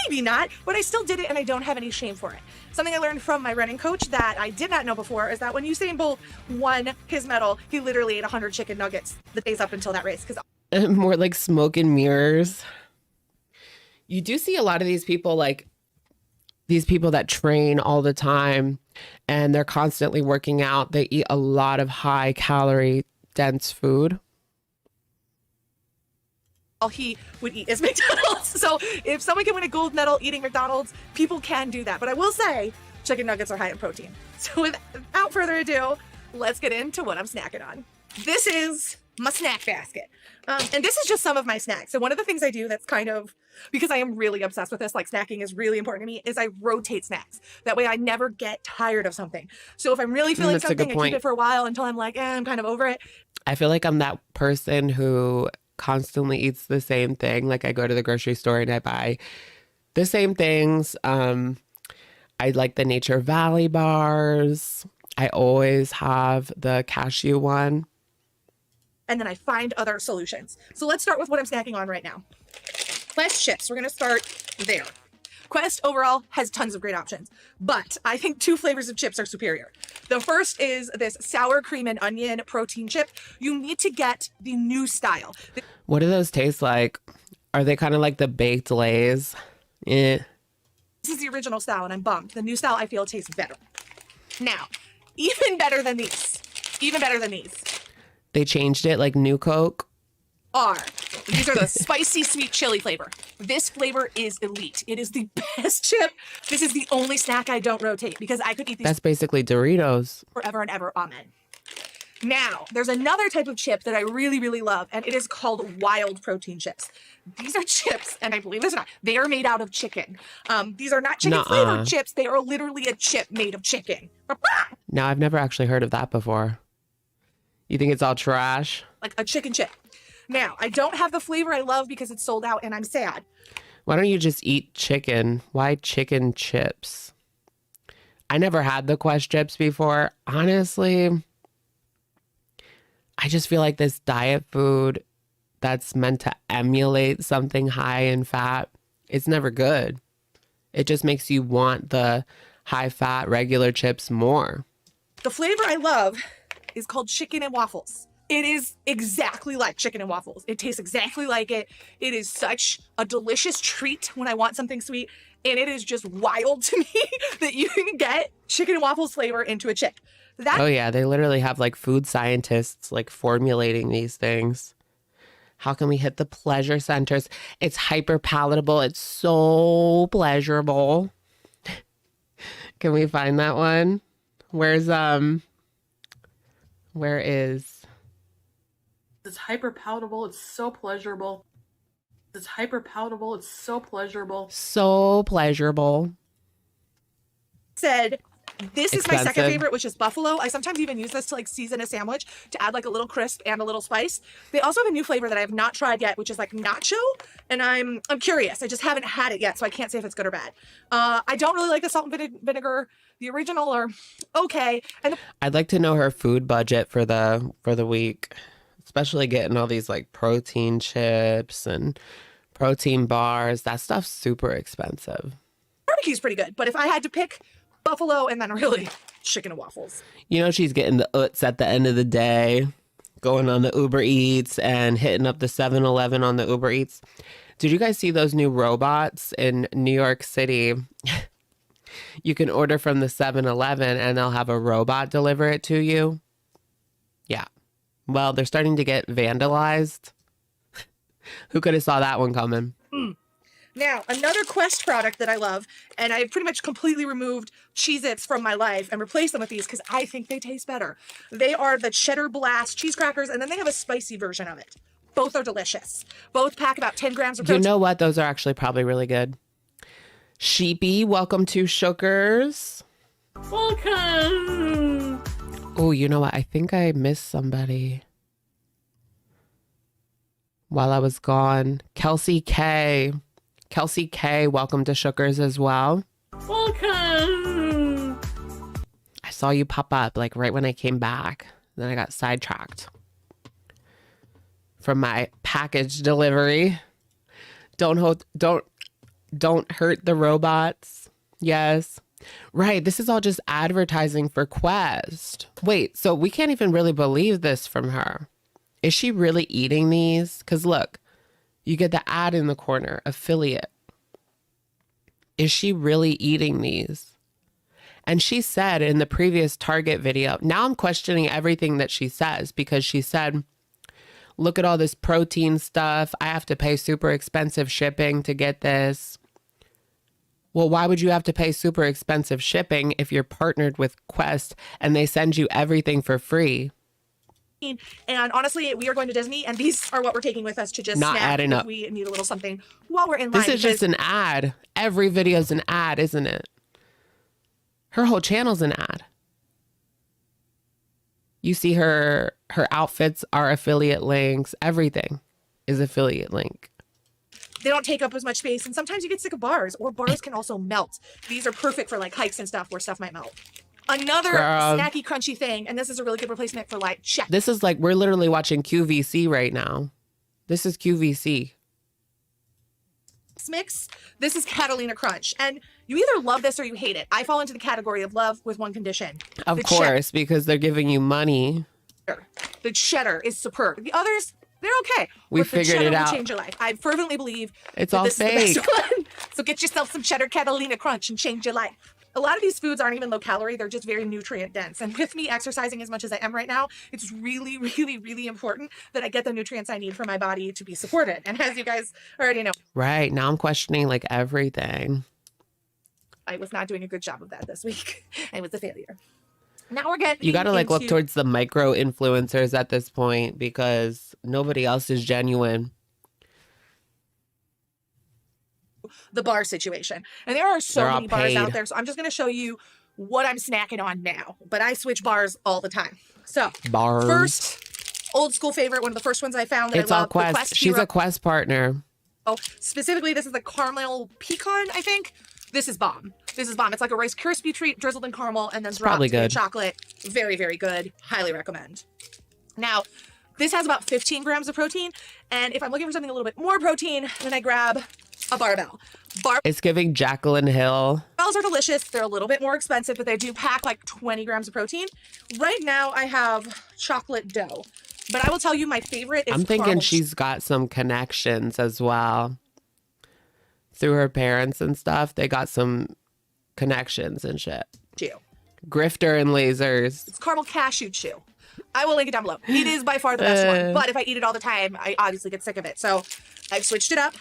Maybe not, but I still did it and I don't have any shame for it. Something I learned from my running coach that I did not know before is that when Usain Bolt won his medal, he literally ate 100 chicken nuggets the days up until that race. More like smoke and mirrors. You do see a lot of these people, like these people that train all the time and they're constantly working out. They eat a lot of high calorie dense food. All he would eat is McDonald's. So if someone can win a gold medal eating McDonald's, people can do that. But I will say chicken nuggets are high in protein. So without further ado, let's get into what I'm snacking on. This is my snack basket. And this is just some of my snacks. So one of the things I do that's kind of, because I am really obsessed with this, like snacking is really important to me, is I rotate snacks. That way I never get tired of something. So if I'm really feeling That's a something, good I keep point. it for a while until I'm like, I'm kind of over it. I feel like I'm that person who constantly eats the same thing. Like I go to the grocery store and I buy the same things. I like the Nature Valley bars. I always have the cashew one. And then I find other solutions. So let's start with what I'm snacking on right now. Quest chips. We're going to start there. Quest overall has tons of great options, but I think 2 flavors of chips are superior. The first is this sour cream and onion protein chip. You need to get the new style. What do those taste like? Are they kind of like the baked Lays? Eh. This is the original style, and I'm bummed. The new style I feel tastes better. Now, even better than these. Even better than these. They changed it like New Coke. These are the spicy sweet chili flavor. This flavor is elite. It is the best chip. This is the only snack I don't rotate because I could eat these That's basically Doritos. forever and ever. Amen. Now, there's another type of chip that I really, really love, and it is called wild protein chips. These are chips, and I believe this or not, they are made out of chicken. These are not chicken flavored chips. They are literally a chip made of chicken. Now, I've never actually heard of that before. You think it's all trash? Like a chicken chip. Now, I don't have the flavor I love because it's sold out and I'm sad. Why don't you just eat chicken? Why chicken chips? I never had the Quest chips before. Honestly, I just feel like this diet food that's meant to emulate something high in fat, it's never good. It just makes you want the high fat regular chips more. The flavor I love is called chicken and waffles. It is exactly like chicken and waffles. It tastes exactly like it. It is such a delicious treat when I want something sweet. And it is just wild to me that you can get chicken and waffles flavor into a chip. Oh yeah, they literally have like food scientists like formulating these things. How can we hit the pleasure centers? It's hyper palatable. It's so pleasurable. Can we find that one? Where is? It's hyper palatable. It's so pleasurable. It's hyper palatable. It's so pleasurable. So pleasurable. Said, this is my second Expensive. favorite, which is buffalo. I sometimes even use this to like season a sandwich to add like a little crisp and a little spice. They also have a new flavor that I have not tried yet, which is like nacho. And I'm curious. I just haven't had it yet, so I can't say if it's good or bad. I don't really like the salt and vinegar. The original are okay. And I'd like to know her food budget for the week, especially getting all these like protein chips and protein bars. That stuff's super expensive. barbecue's pretty good, but if I had to pick buffalo and then really chicken and waffles. You know, she's getting the uts at the end of the day, going on the Uber Eats and hitting up the 7-Eleven on the Uber Eats. Did you guys see those new robots in New York City? You can order from the 7-Eleven and they'll have a robot deliver it to you. Yeah. Well, they're starting to get vandalized. Who could have saw that one coming? Now, another Quest product that I love, and I've pretty much completely removed Cheez-Its from my life and replaced them with these because I think they taste better. They are the Cheddar Blast cheese crackers, and then they have a spicy version of it. Both are delicious. Both pack about 10 grams of You protein. know what? Those are actually probably really good. Sheepy, welcome to Shookers. Welcome. Oh, you know what? I think I missed somebody while I was gone. Kelsey K. Kelsey K, welcome to Shookers as well. Welcome. I saw you pop up like right when I came back. Then I got sidetracked from my package delivery. Don't hurt the robots. Yes. Right. This is all just advertising for Quest. Wait, so we can't even really believe this from her. Is she really eating these? Because look, you get the ad in the corner, affiliate. Is she really eating these? And she said in the previous Target video, now I'm questioning everything that she says because she said, look at all this protein stuff. I have to pay super expensive shipping to get this. Well, why would you have to pay super expensive shipping if you're partnered with Quest and they send you everything for free? And honestly, we are going to Disney, and these are what we're taking with us to just Not snack adding if up. we need a little something while we're in line. This is just an ad. Every video's an ad, isn't it? Her whole channel's an ad. You see her outfits are affiliate links. Everything is affiliate link. They don't take up as much space, and sometimes you get sick of bars, or bars can also melt. These are perfect for like hikes and stuff where stuff might melt. Another snacky, crunchy thing, and this is a really good replacement for like check. This is like, we're literally watching QVC right now. This is QVC. Mix. This is Catalina Crunch, and you either love this or you hate it. I fall into the category of love with one condition. Of course, because they're giving you money. The cheddar is superb. The others, they're okay. We figured it out. Will change your life. I fervently believe it's all fake. Is the best one. So get yourself some cheddar Catalina Crunch and change your life. A lot of these foods aren't even low calorie. They're just very nutrient dense. And with me exercising as much as I am right now, it's really, really, really important that I get the nutrients I need for my body to be supported. And as you guys already know. Right. Now I'm questioning like everything. I was not doing a good job of that this week. I was a failure. Now we're getting You got to like look towards the micro influencers at this point because nobody else is genuine. The bar situation. And there are so many bars out there. So I'm just going to show you what I'm snacking on now. But I switch bars all the time. So bars. First, old school favorite, one of the first ones I found that it's I love. all Quest. She's a Quest partner. Oh, specifically, this is the caramel pecan, I think. This is bomb. This is bomb. It's like a Rice Krispie treat drizzled in caramel and then dropped in chocolate. Very, very good. Highly recommend. Now, this has about 15 grams of protein. And if I'm looking for something a little bit more protein, then I grab a barbell. It's giving Jaclyn Hill. Barbells are delicious. They're a little bit more expensive, but they do pack like 20 grams of protein. Right now, I have chocolate dough. But I will tell you my favorite is I'm thinking she's got some connections as well. Through her parents and stuff, they got some connections and shit. Grifter and Lazers. It's caramel cashew chew. I will link it down below. It is by far the best one. But if I eat it all the time, I obviously get sick of it. So I've switched it up.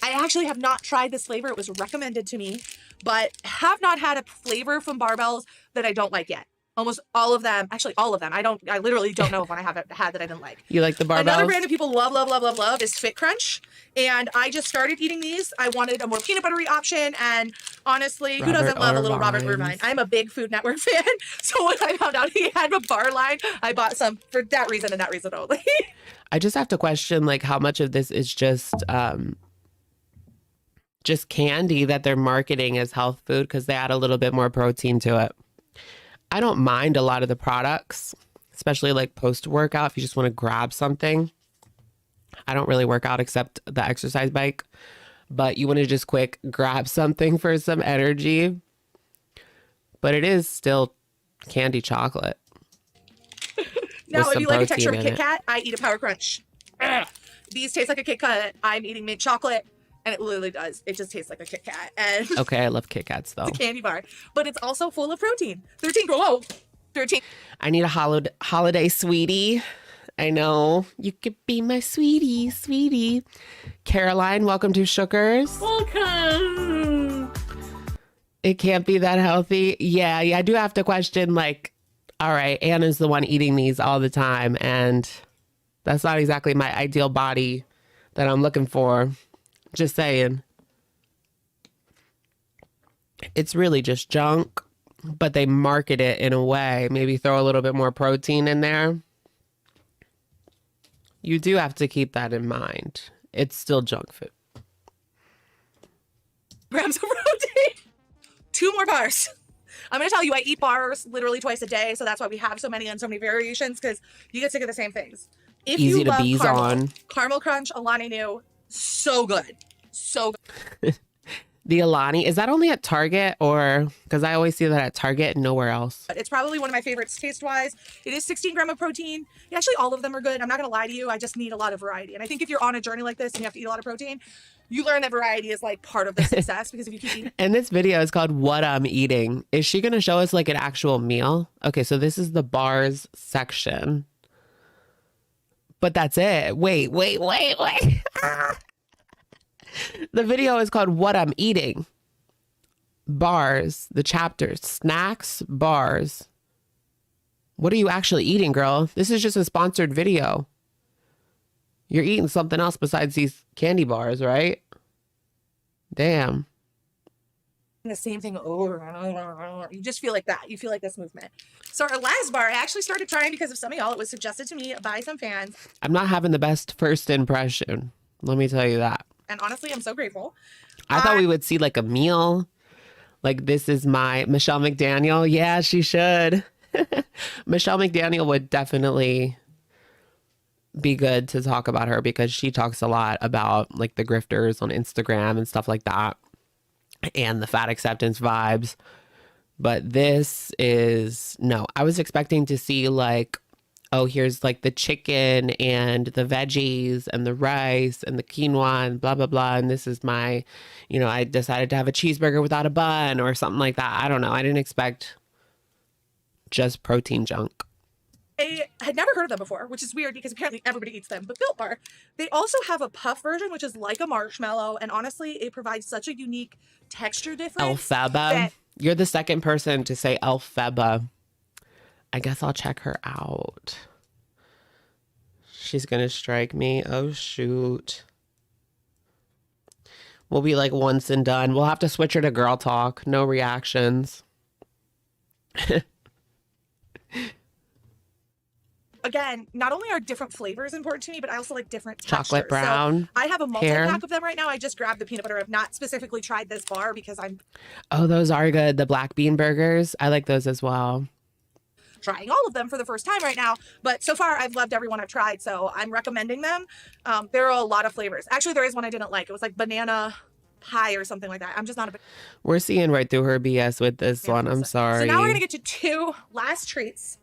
I actually have not tried this flavor. It was recommended to me, but have not had a flavor from barbells that I don't like yet. Almost all of them, actually all of them. I literally don't know if one I haven't had that I didn't like. You like the barbells? Another brand that people love is Fit Crunch. And I just started eating these. I wanted a more peanut buttery option. And honestly, who doesn't love a little Robert Irvine? I'm a big Food Network fan. So when I found out he had a bar line, I bought some for that reason and that reason only. I just have to question like how much of this is just candy that they're marketing as health food because they add a little bit more protein to it. I don't mind a lot of the products, especially like post-workout if you just want to grab something. I don't really work out except the exercise bike, but you want to just quick grab something for some energy. But it is still candy chocolate. Now, if you like a texture of Kit Kat, I eat a Power Crunch. These taste like a Kit Kat. I'm eating mint chocolate. And it literally does. It just tastes like a Kit Kat. And okay, I love Kit Kats though. It's a candy bar, but it's also full of protein. 13. I need a holiday sweetie. I know. You could be my sweetie. Caroline, welcome to Shookers. Welcome. It can't be that healthy. Yeah, I do have to question like, all right, Anna's the one eating these all the time. And that's not exactly my ideal body that I'm looking for. Just saying. It's really just junk, but they market it in a way. Maybe throw a little bit more protein in there. You do have to keep that in mind. It's still junk food. Grams of protein. 2 more bars. I'm going to tell you, I eat bars literally twice a day. So that's why we have so many and so many variations because you get sick of the same things. If Easy you to love bees on. Caramel Crunch, Alani Nu, so good. So good. The Alani, is that only at Target or because I always see that at Target and nowhere else? It's probably one of my favorites taste wise. It is 16 grams of protein. Actually, all of them are good. I'm not going to lie to you. I just need a lot of variety. And I think if you're on a journey like this and you have to eat a lot of protein, you learn that variety is like part of the success because if you keep eating. And this video is called What I'm Eating. Is she going to show us like an actual meal? Okay, so this is the bars section. But that's it. Wait. The video is called What I'm Eating. Bars, the chapters, snacks, bars. What are you actually eating, girl? This is just a sponsored video. You're eating something else besides these candy bars, right? Damn. The same thing over and over and over. You just feel like that. You feel like this movement. So our last bar, I actually started trying because of some of y'all. It was suggested to me by some fans. I'm not having the best first impression. Let me tell you that. And honestly, I'm so grateful. I thought we would see like a meal. Like, this is my Michelle McDaniel. Yeah, she should. Michelle McDaniel would definitely be good to talk about her because she talks a lot about like the grifters on Instagram and stuff like that and the fat acceptance vibes. But this is no, I was expecting to see like, oh, here's like the chicken and the veggies and the rice and the quinoa and blah, blah, blah. And this is my, you know, I decided to have a cheeseburger without a bun or something like that. I don't know. I didn't expect just protein junk. I had never heard of them before, which is weird because apparently everybody eats them. But Built Bar, they also have a puff version, which is like a marshmallow. And honestly, it provides such a unique texture difference. Elphaba. You're the second person to say Elphaba. I guess I'll check her out. She's going to strike me. Oh, shoot. We'll be like once and done. We'll have to switch her to girl talk. No reactions. Again, not only are different flavors important to me, but I also like different textures. Chocolate brown. So I have a multi-pack of them right now. I just grabbed the peanut butter. I've not specifically tried this bar because I'm... Oh, those are good. The black bean burgers. I like those as well. Trying all of them for the first time right now. But so far, I've loved everyone I've tried. So I'm recommending them. There are a lot of flavors. Actually, there is one I didn't like. It was like banana pie or something like that. I'm just not a big... We're seeing right through her BS with this one. I'm sorry. So now we're going to get to two last treats.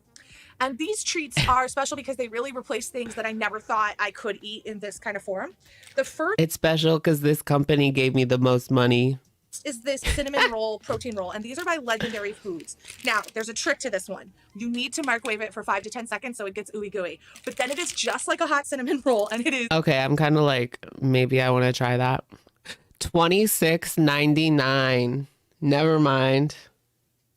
And these treats are special because they really replace things that I never thought I could eat in this kind of form. The first It's special because this company gave me the most money. is this cinnamon roll, protein roll. And these are by Legendary Foods. Now, there's a trick to this one. You need to microwave it for 5 to 10 seconds so it gets ooey gooey. But then it is just like a hot cinnamon roll. And it is... Okay, I'm kind of like, maybe I want to try that. $26.99. Never mind.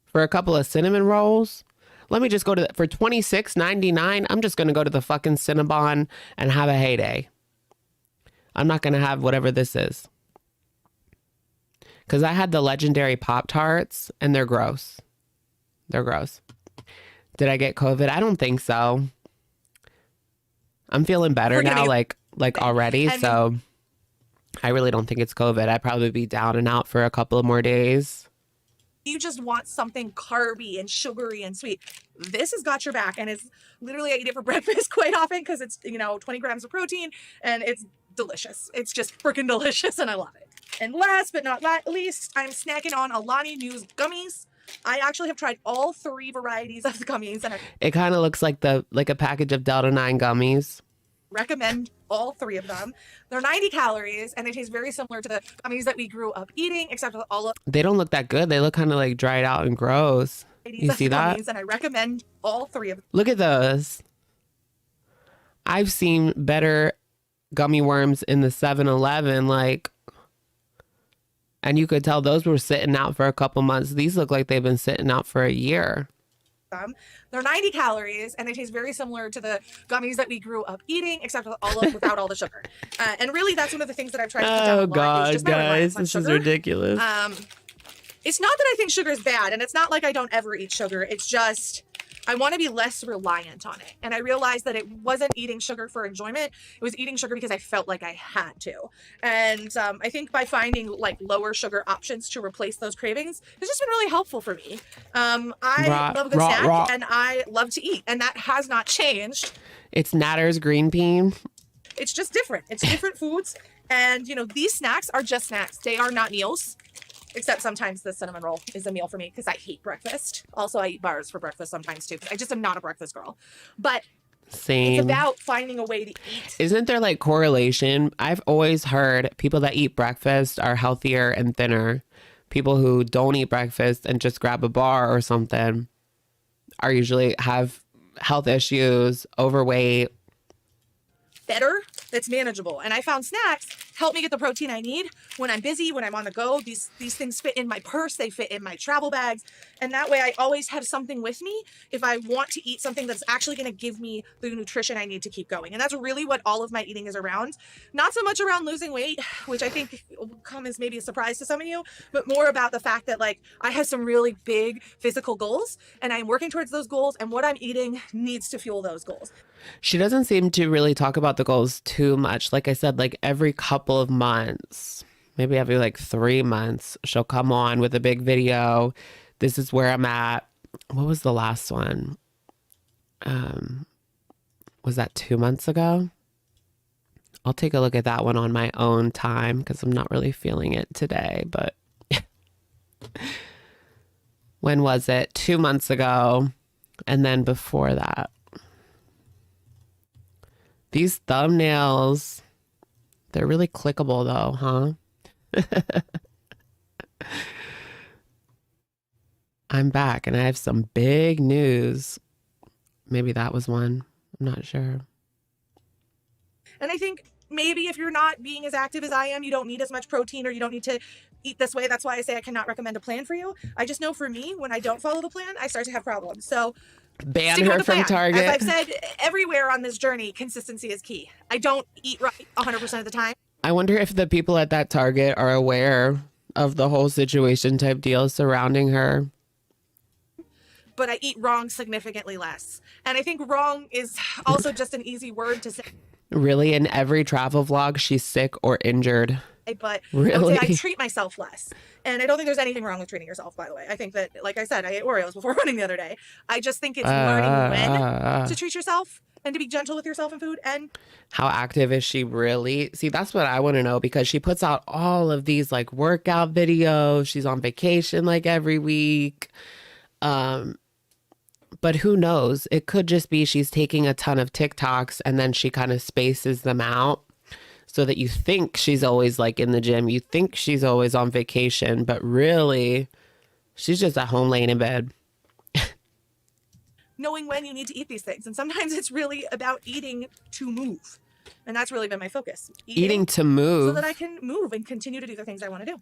For a couple of cinnamon rolls? Let me just go to for $26.99. I'm just going to go to the fucking Cinnabon and have a heyday. I'm not going to have whatever this is. Because I had the Legendary Pop-Tarts and they're gross. They're gross. Did I get COVID? I don't think so. I'm feeling better now, like already. So I really don't think it's COVID. I'd probably be down and out for a couple of more days. You just want something carby and sugary and sweet. This has got your back, and it's literally I eat it for breakfast quite often because it's 20 grams of protein and it's delicious. It's just freaking delicious and I love it. And last but not least, I'm snacking on Alani Nu's gummies. I actually have tried all 3 varieties of the gummies, and I It kind of looks like a package of Delta 9 gummies. recommend all 3 of them. They're 90 calories, and they taste very similar to the gummies that we grew up eating, except with all of They don't look that good. They look kind of like dried out and gross. You see that? gummies, and I recommend all 3 of them. Look at those. I've seen better gummy worms in the 7-Eleven, like, and you could tell those were sitting out for a couple months. These look like they've been sitting out for a year. They're 90 calories, and they taste very similar to the gummies that we grew up eating, except with without all the sugar. And really, that's one of the things that I've tried to cut down Oh a lot, is God, just my reliance guys, on this is sugar. ridiculous. It's not that I think sugar is bad, and it's not like I don't ever eat sugar. It's just I want to be less reliant on it. And I realized that it wasn't eating sugar for enjoyment. It was eating sugar because I felt like I had to. And I think by finding like lower sugar options to replace those cravings, it's just been really helpful for me. I love a good snack, and I love to eat, and that has not changed. It's Natter's green bean. It's just different. It's different foods. And, these snacks are just snacks. They are not meals. Except sometimes the cinnamon roll is a meal for me because I hate breakfast. Also, I eat bars for breakfast sometimes too. I just am not a breakfast girl. But Same. It's about finding a way to eat. Isn't there like correlation? I've always heard people that eat breakfast are healthier and thinner. People who don't eat breakfast and just grab a bar or something are usually have health issues, overweight. Better, that's manageable. And I found snacks help me get the protein I need when I'm busy, when I'm on the go. These things fit in my purse, they fit in my travel bags, and that way I always have something with me if I want to eat something that's actually going to give me the nutrition I need to keep going. And that's really what all of my eating is around. Not so much around losing weight, which I think will come as maybe a surprise to some of you, but more about the fact that like I have some really big physical goals and I'm working towards those goals, and what I'm eating needs to fuel those goals. She doesn't seem to really talk about the goals too much. Like I said, like every couple of months, maybe every like 3 months, she'll come on with a big video. This is where I'm at. What was the last one? Was that 2 months ago? I'll take a look at that one on my own time because I'm not really feeling it today, but when was it? 2 months ago. And then before that. These thumbnails, they're really clickable though, huh? I'm back and I have some big news. Maybe that was one. I'm not sure. And I think maybe if you're not being as active as I am, you don't need as much protein, or you don't need to eat this way. That's why I say I cannot recommend a plan for you. I just know for me, when I don't follow the plan, I start to have problems. So ban her from Target. As I've said everywhere on this journey, consistency is key. I don't eat right 100% of the time. I wonder if the people at that Target are aware of the whole situation type deal surrounding her. But I eat wrong significantly less. And I think wrong is also just an easy word to say. Really, in every travel vlog, she's sick or injured. But really? I would say I treat myself less. And I don't think there's anything wrong with treating yourself, by the way. I think that, like I said, I ate Oreos before running the other day. I just think it's learning when to treat yourself and to be gentle with yourself and food. And how active is she really? See, that's what I want to know, because she puts out all of these like workout videos. She's on vacation like every week. But who knows? It could just be she's taking a ton of TikToks and then she kind of spaces them out so that you think she's always like in the gym. You think she's always on vacation, but really she's just at home laying in bed. Knowing when you need to eat these things. And sometimes it's really about eating to move. And that's really been my focus. Eating to move. So that I can move and continue to do the things I want to do.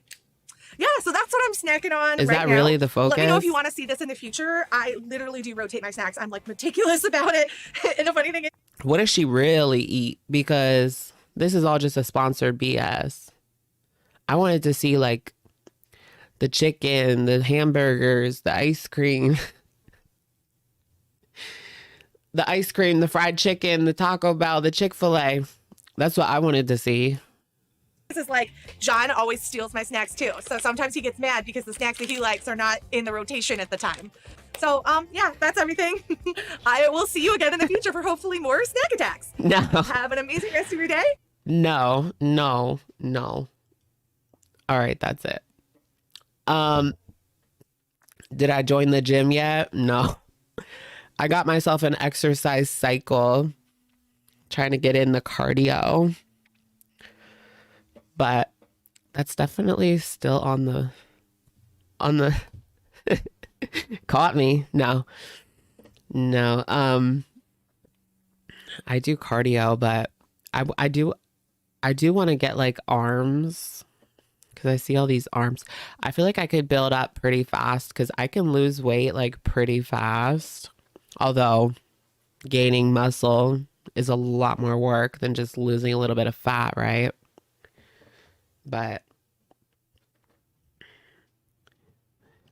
Yeah, so that's what I'm snacking on. Is right that now. really the focus? Let me know if you want to see this in the future. I literally do rotate my snacks. I'm like meticulous about it. And the funny thing is, what does she really eat? Because this is all just a sponsored BS. I wanted to see like the chicken, the hamburgers, the ice cream. The ice cream, the fried chicken, the Taco Bell, the Chick-fil-A. That's what I wanted to see. this is like, John always steals my snacks too. So sometimes he gets mad because the snacks that he likes are not in the rotation at the time. So, yeah, that's everything. I will see you again in the future for hopefully more snack attacks. No. Have an amazing rest of your day. No. All right, that's it. Did I join the gym yet? No. I got myself an exercise cycle, trying to get in the cardio. But that's definitely still on the caught me. No. I do cardio, but I do want to get like arms, because I see all these arms. I feel like I could build up pretty fast because I can lose weight like pretty fast. Although gaining muscle is a lot more work than just losing a little bit of fat, right? But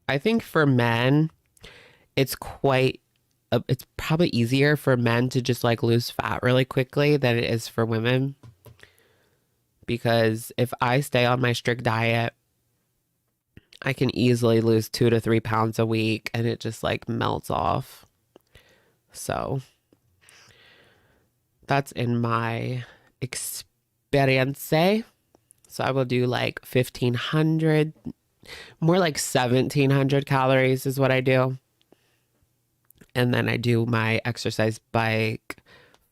I think for men, it's probably easier for men to just like lose fat really quickly than it is for women. Because if I stay on my strict diet, I can easily lose 2 to 3 pounds a week and it just like melts off. So that's in my experience. So I will do like 1,500, more like 1,700 calories is what I do. And then I do my exercise bike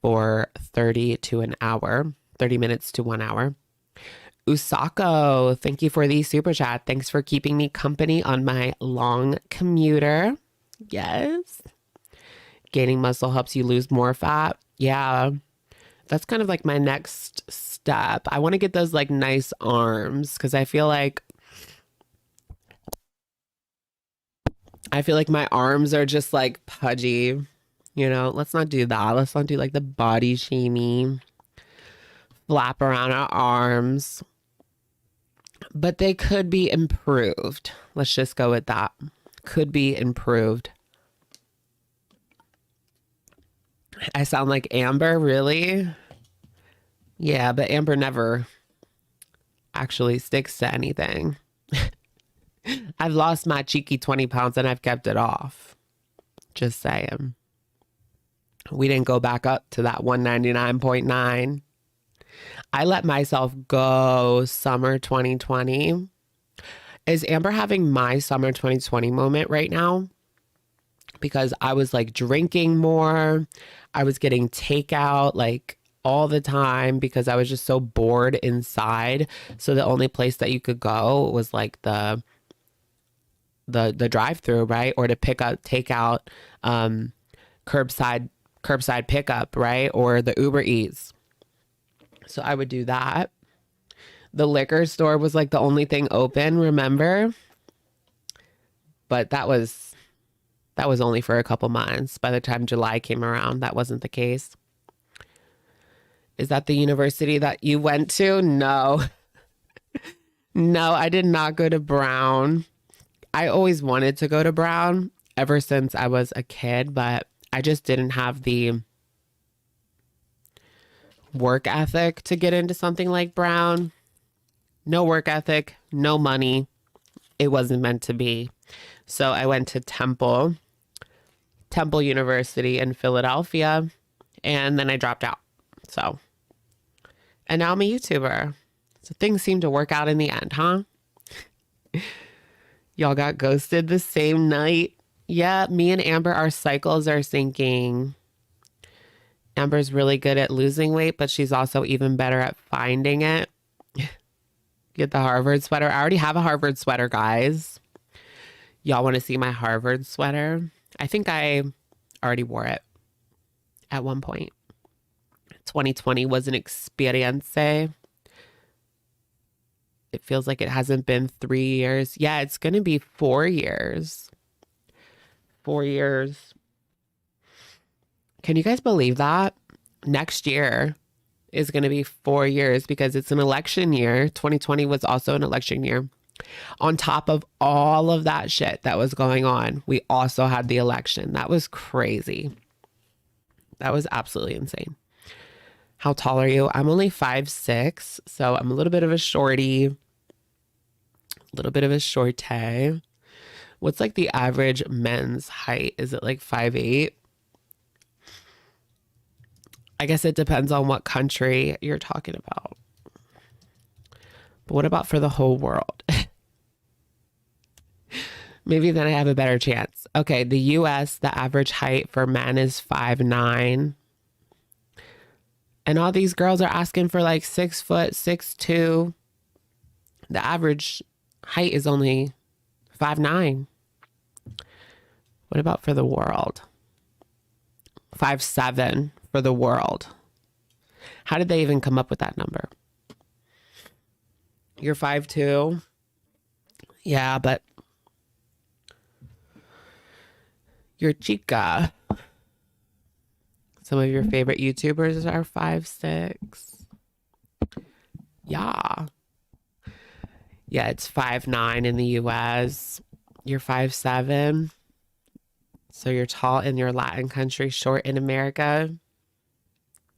for 30 minutes to 1 hour. Usako, thank you for the super chat. Thanks for keeping me company on my long commuter. Yes. Gaining muscle helps you lose more fat. Yeah. That's kind of like my next step. I want to get those like nice arms because I feel like my arms are just like pudgy. You know, let's not do that. Let's not do like the body shamey flap around our arms. But they could be improved. Let's just go with that. Could be improved. I sound like Amber, really? Yeah, but Amber never actually sticks to anything. I've lost my cheeky 20 pounds and I've kept it off. Just saying. We didn't go back up to that 199.9. I let myself go summer 2020. Is Amber having my summer 2020 moment right now? Because I was like drinking more. I was getting takeout like all the time because I was just so bored inside. So the only place that you could go was like the drive-through, right? Or to pick up takeout, curbside pickup, right? Or the Uber Eats. So I would do that. The liquor store was like the only thing open, remember? But that was only for a couple months. By the time July came around, that wasn't the case. Is that the university that you went to? No. No, I did not go to Brown. I always wanted to go to Brown ever since I was a kid, but I just didn't have the work ethic to get into something like Brown. No work ethic, no money. It wasn't meant to be. So I went to Temple University in Philadelphia, and then I dropped out. So, and now I'm a YouTuber. So things seem to work out in the end, huh? Y'all got ghosted the same night. Yeah, me and Amber, our cycles are syncing. Amber's really good at losing weight, but she's also even better at finding it. Get the Harvard sweater. I already have a Harvard sweater, guys. Y'all want to see my Harvard sweater? I think I already wore it at one point. 2020 was an experience. It feels like it hasn't been 3 years. Yeah, it's going to be 4 years. 4 years. Can you guys believe that? Next year is going to be 4 years because it's an election year. 2020 was also an election year. On top of all of that shit that was going on, we also had the election. That was crazy. That was absolutely insane. How tall are you? I'm only 5'6", so I'm a little bit of a shorty. A little bit of a shorty. What's like the average men's height? Is it like 5'8"? I guess it depends on what country you're talking about. But what about for the whole world? Maybe then I have a better chance. Okay, the US, the average height for men is 5'9". And all these girls are asking for like 6 foot, 6'2". The average height is only 5'9". What about for the world? 5'7" for the world. How did they even come up with that number? You're 5'2". Yeah, but you're chica. Some of your favorite YouTubers are 5'6". Yeah. Yeah, it's 5'9" in the US. You're 5'7". So you're tall in your Latin country, short in America.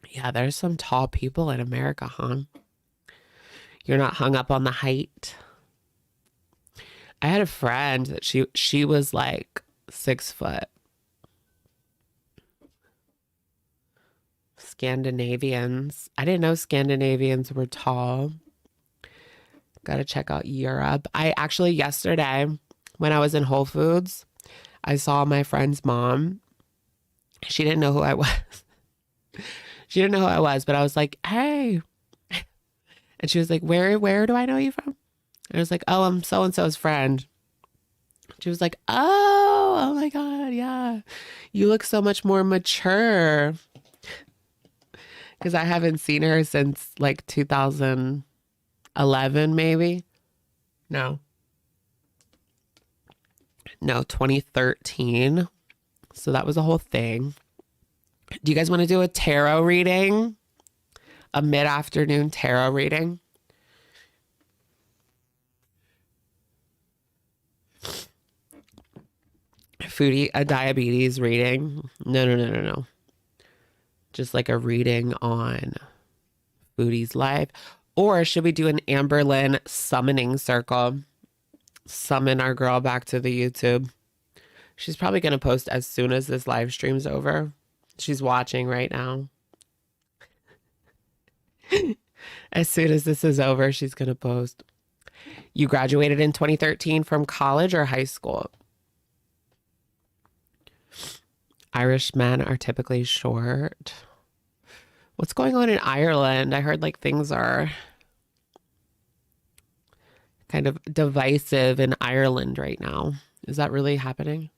Yeah, there's some tall people in America, huh? You're not hung up on the height. I had a friend that she was like 6 foot. Scandinavians. I didn't know Scandinavians were tall. Got to check out Europe. I actually, yesterday, when I was in Whole Foods, I saw my friend's mom. She didn't know who I was. She didn't know who I was, but I was like, hey. And she was like, where do I know you from? And I was like, oh, I'm so-and-so's friend. She was like, oh my God, yeah. You look so much more mature. Because I haven't seen her since like 2011, maybe. No. No, 2013. So that was a whole thing. Do you guys want to do a tarot reading? A mid-afternoon tarot reading? Foodie, a diabetes reading? No. Just like a reading on Foodie's life. Or should we do an amberlynn summoning circle? Summon our girl back to the YouTube. She's probably going to post as soon as this live stream's over. She's watching right now. As soon as this is over, she's going to post. You graduated in 2013 from college or high school? Irish men are typically short. What's going on in Ireland? I heard like things are kind of divisive in Ireland right now. Is that really happening?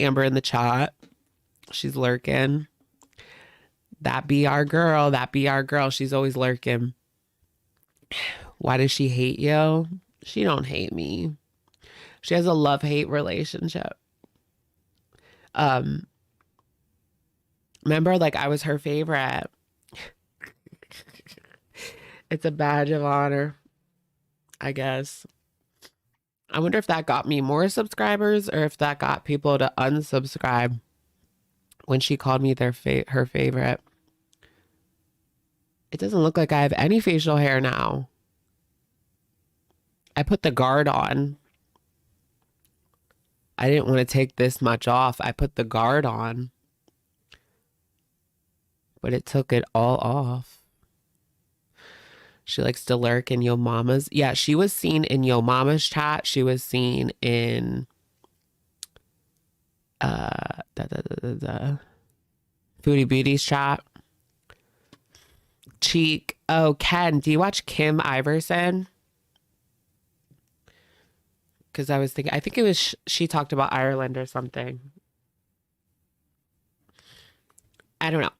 Amber in the chat. She's lurking. That be our girl. That be our girl. She's always lurking. Why does she hate you? She don't hate me. She has a love-hate relationship. Remember, like, I was her favorite. It's a badge of honor, I guess. I wonder if that got me more subscribers or if that got people to unsubscribe when she called me her favorite. It doesn't look like I have any facial hair now. I put the guard on. I didn't want to take this much off. I put the guard on. But it took it all off. She likes to lurk in Yo Mama's. Yeah, she was seen in Yo Mama's chat. She was seen in Foodie Beauty's chat. Cheek. Oh, Ken, do you watch Kim Iverson? Because I was thinking, I think it was, she talked about Ireland or something. I don't know.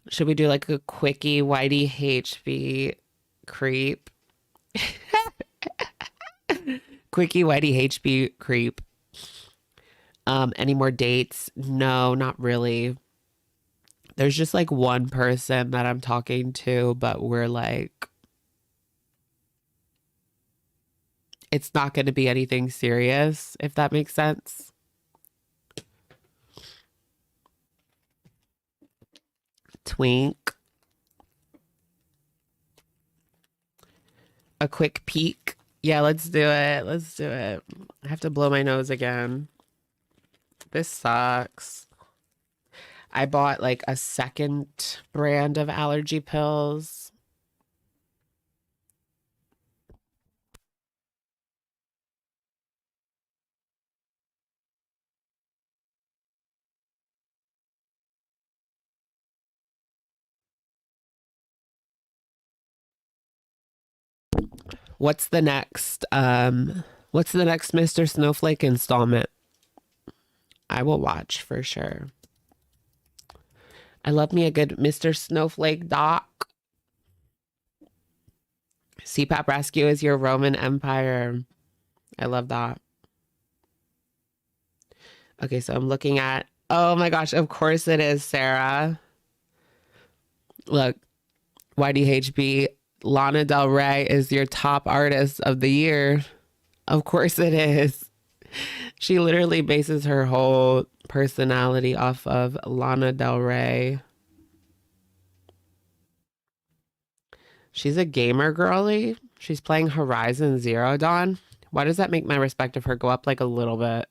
Should we do like a quickie whitey HB creep? Quickie whitey HB creep. Any more dates? No, not really. There's just like one person that I'm talking to, but we're like, it's not going to be anything serious, if that makes sense. Twink. A quick peek. Yeah, let's do it. Let's do it. I have to blow my nose again. This sucks. I bought like a second brand of allergy pills. What's the next Mr. Snowflake installment? I will watch for sure. I love me a good Mr. Snowflake doc. CPAP Rescue is your Roman Empire. I love that. Okay, so I'm looking at, oh my gosh, of course it is, Sarah. Look, YDHB, Lana Del Rey is your top artist of the year. Of course it is. She literally bases her whole personality off of Lana Del Rey. She's a gamer girly. She's playing Horizon Zero Dawn. Why does that make my respect of her go up like a little bit?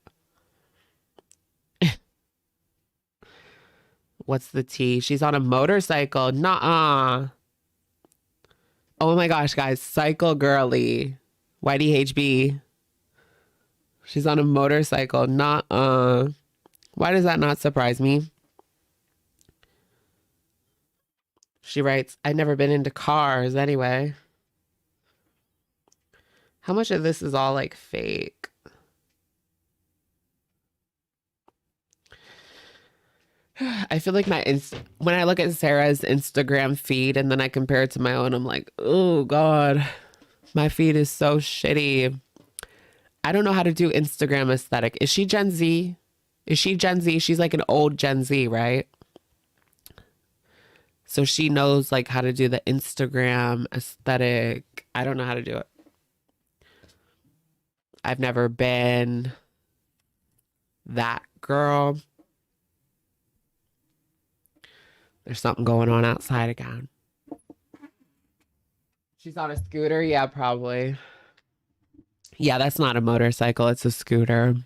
What's the tea? She's on a motorcycle. Nuh-uh. Oh my gosh, guys. Cycle girly. YDHB. She's on a motorcycle. Nuh-uh. Why does that not surprise me? She writes, I've never been into cars anyway. How much of this is all like fake? I feel like when I look at Sarah's Instagram feed and then I compare it to my own, I'm like, oh God, my feed is so shitty. I don't know how to do Instagram aesthetic. Is she Gen Z? Is she Gen Z? She's like an old Gen Z, right? So she knows like how to do the Instagram aesthetic. I don't know how to do it. I've never been that girl. There's something going on outside again. She's on a scooter? Yeah, probably. Yeah, that's not a motorcycle. It's a scooter.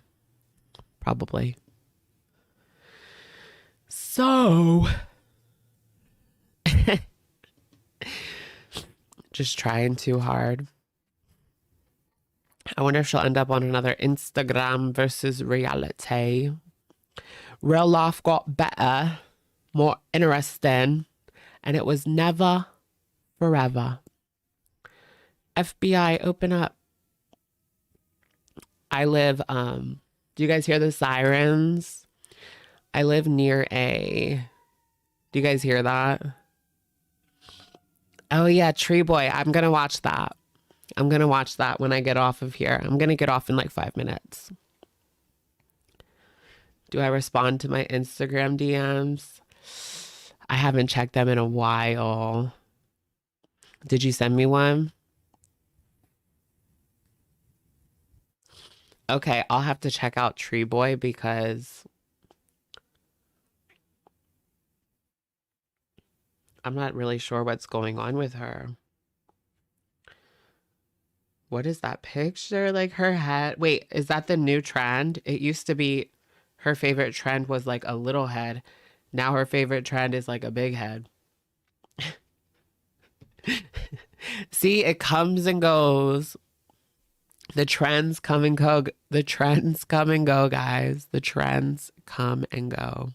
Probably. So, just trying too hard. I wonder if she'll end up on another Instagram versus reality. Real life got better, more interesting, and it was never forever. FBI, open up. I live, do you guys hear the sirens? I live near do you guys hear that? Oh yeah, Tree Boy. I'm going to watch that. I'm going to watch that when I get off of here. I'm going to get off in like 5 minutes. Do I respond to my Instagram DMs? I haven't checked them in a while. Did you send me one? Okay, I'll have to check out Tree Boy because I'm not really sure what's going on with her. What is that picture? Like her head. Wait, is that the new trend? It used to be her favorite trend was like a little head. Now her favorite trend is like a big head. See, it comes and goes. The trends come and go. The trends come and go, guys. The trends come and go.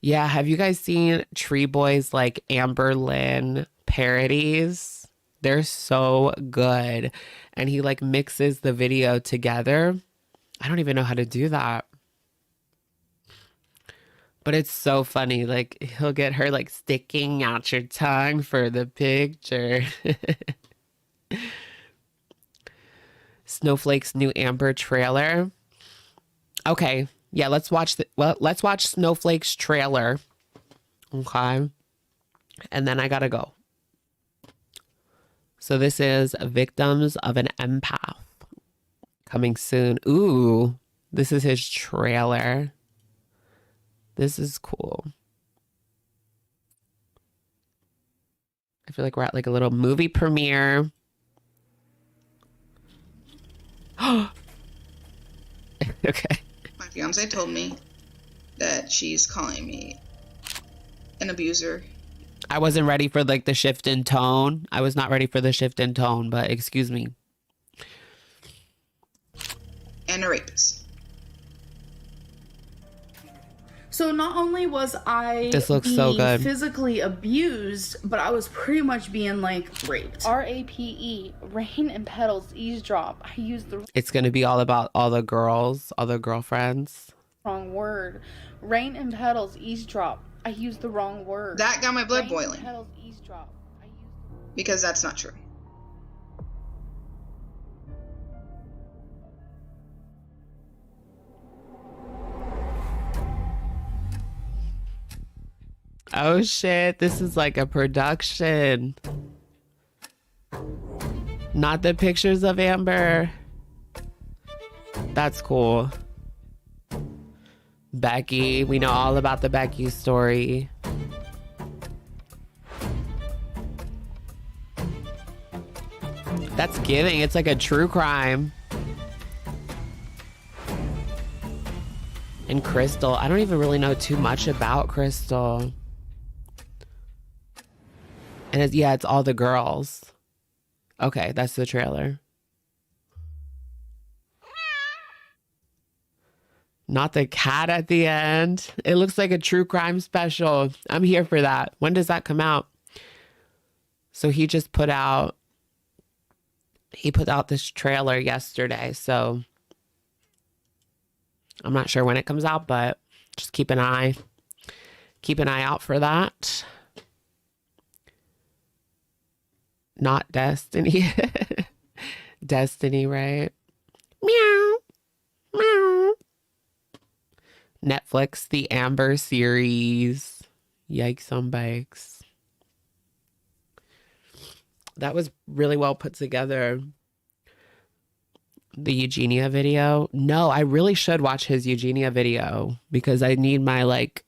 Yeah, have you guys seen Tree Boy's like amberlynn parodies? They're so good. And he like mixes the video together. I don't even know how to do that. But it's so funny. Like he'll get her like sticking out your tongue for the picture. Snowflake's new Amber trailer. Okay. Yeah, let's watch Snowflake's trailer. Okay. And then I gotta go. So this is Victims of an Empath. Coming soon. Ooh, this is his trailer. This is cool. I feel like we're at like a little movie premiere. Okay. My fiance told me that she's calling me an abuser. I wasn't ready for like the shift in tone. I was not ready for the shift in tone, but excuse me. And a rapist. So not only was I This looks being so good. physically abused, but I was pretty much being like raped. RAPE, rain and petals, eavesdrop. I used the It's going to be all about all the girls, all the girlfriends. wrong word. Rain and petals, eavesdrop. I used the wrong word. That got my blood Rain boiling. And petals, eavesdrop. I used the... Because that's not true. Oh shit, this is like a production. Not the pictures of Amber. That's cool. Becky, we know all about the Becky story. That's giving. It's like a true crime. And Crystal, I don't even really know too much about Crystal. And it's all the girls. Okay, that's the trailer. Not the cat at the end. It looks like a true crime special. I'm here for that. When does that come out? So he put out this trailer yesterday. So I'm not sure when it comes out, but just keep an eye out for that. Not Destiny. Destiny, right? Meow. Meow. Netflix, the Amber series. Yikes on bikes. That was really well put together. The Eugenia video. No, I really should watch his Eugenia video because I need my, like,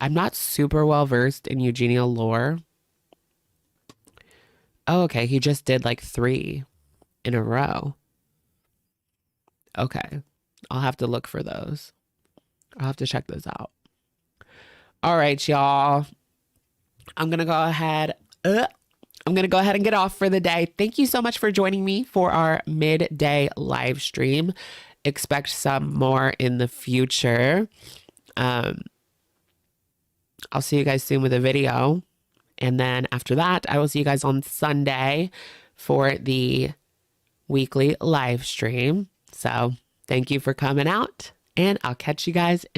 I'm not super well versed in Eugenia lore. Oh, okay. He just did like 3 in a row. Okay. I'll have to look for those. I'll have to check those out. All right, y'all. I'm going to go ahead and get off for the day. Thank you so much for joining me for our midday live stream. Expect some more in the future. I'll see you guys soon with a video. And then after that, I will see you guys on Sunday for the weekly live stream. So thank you for coming out, and I'll catch you guys in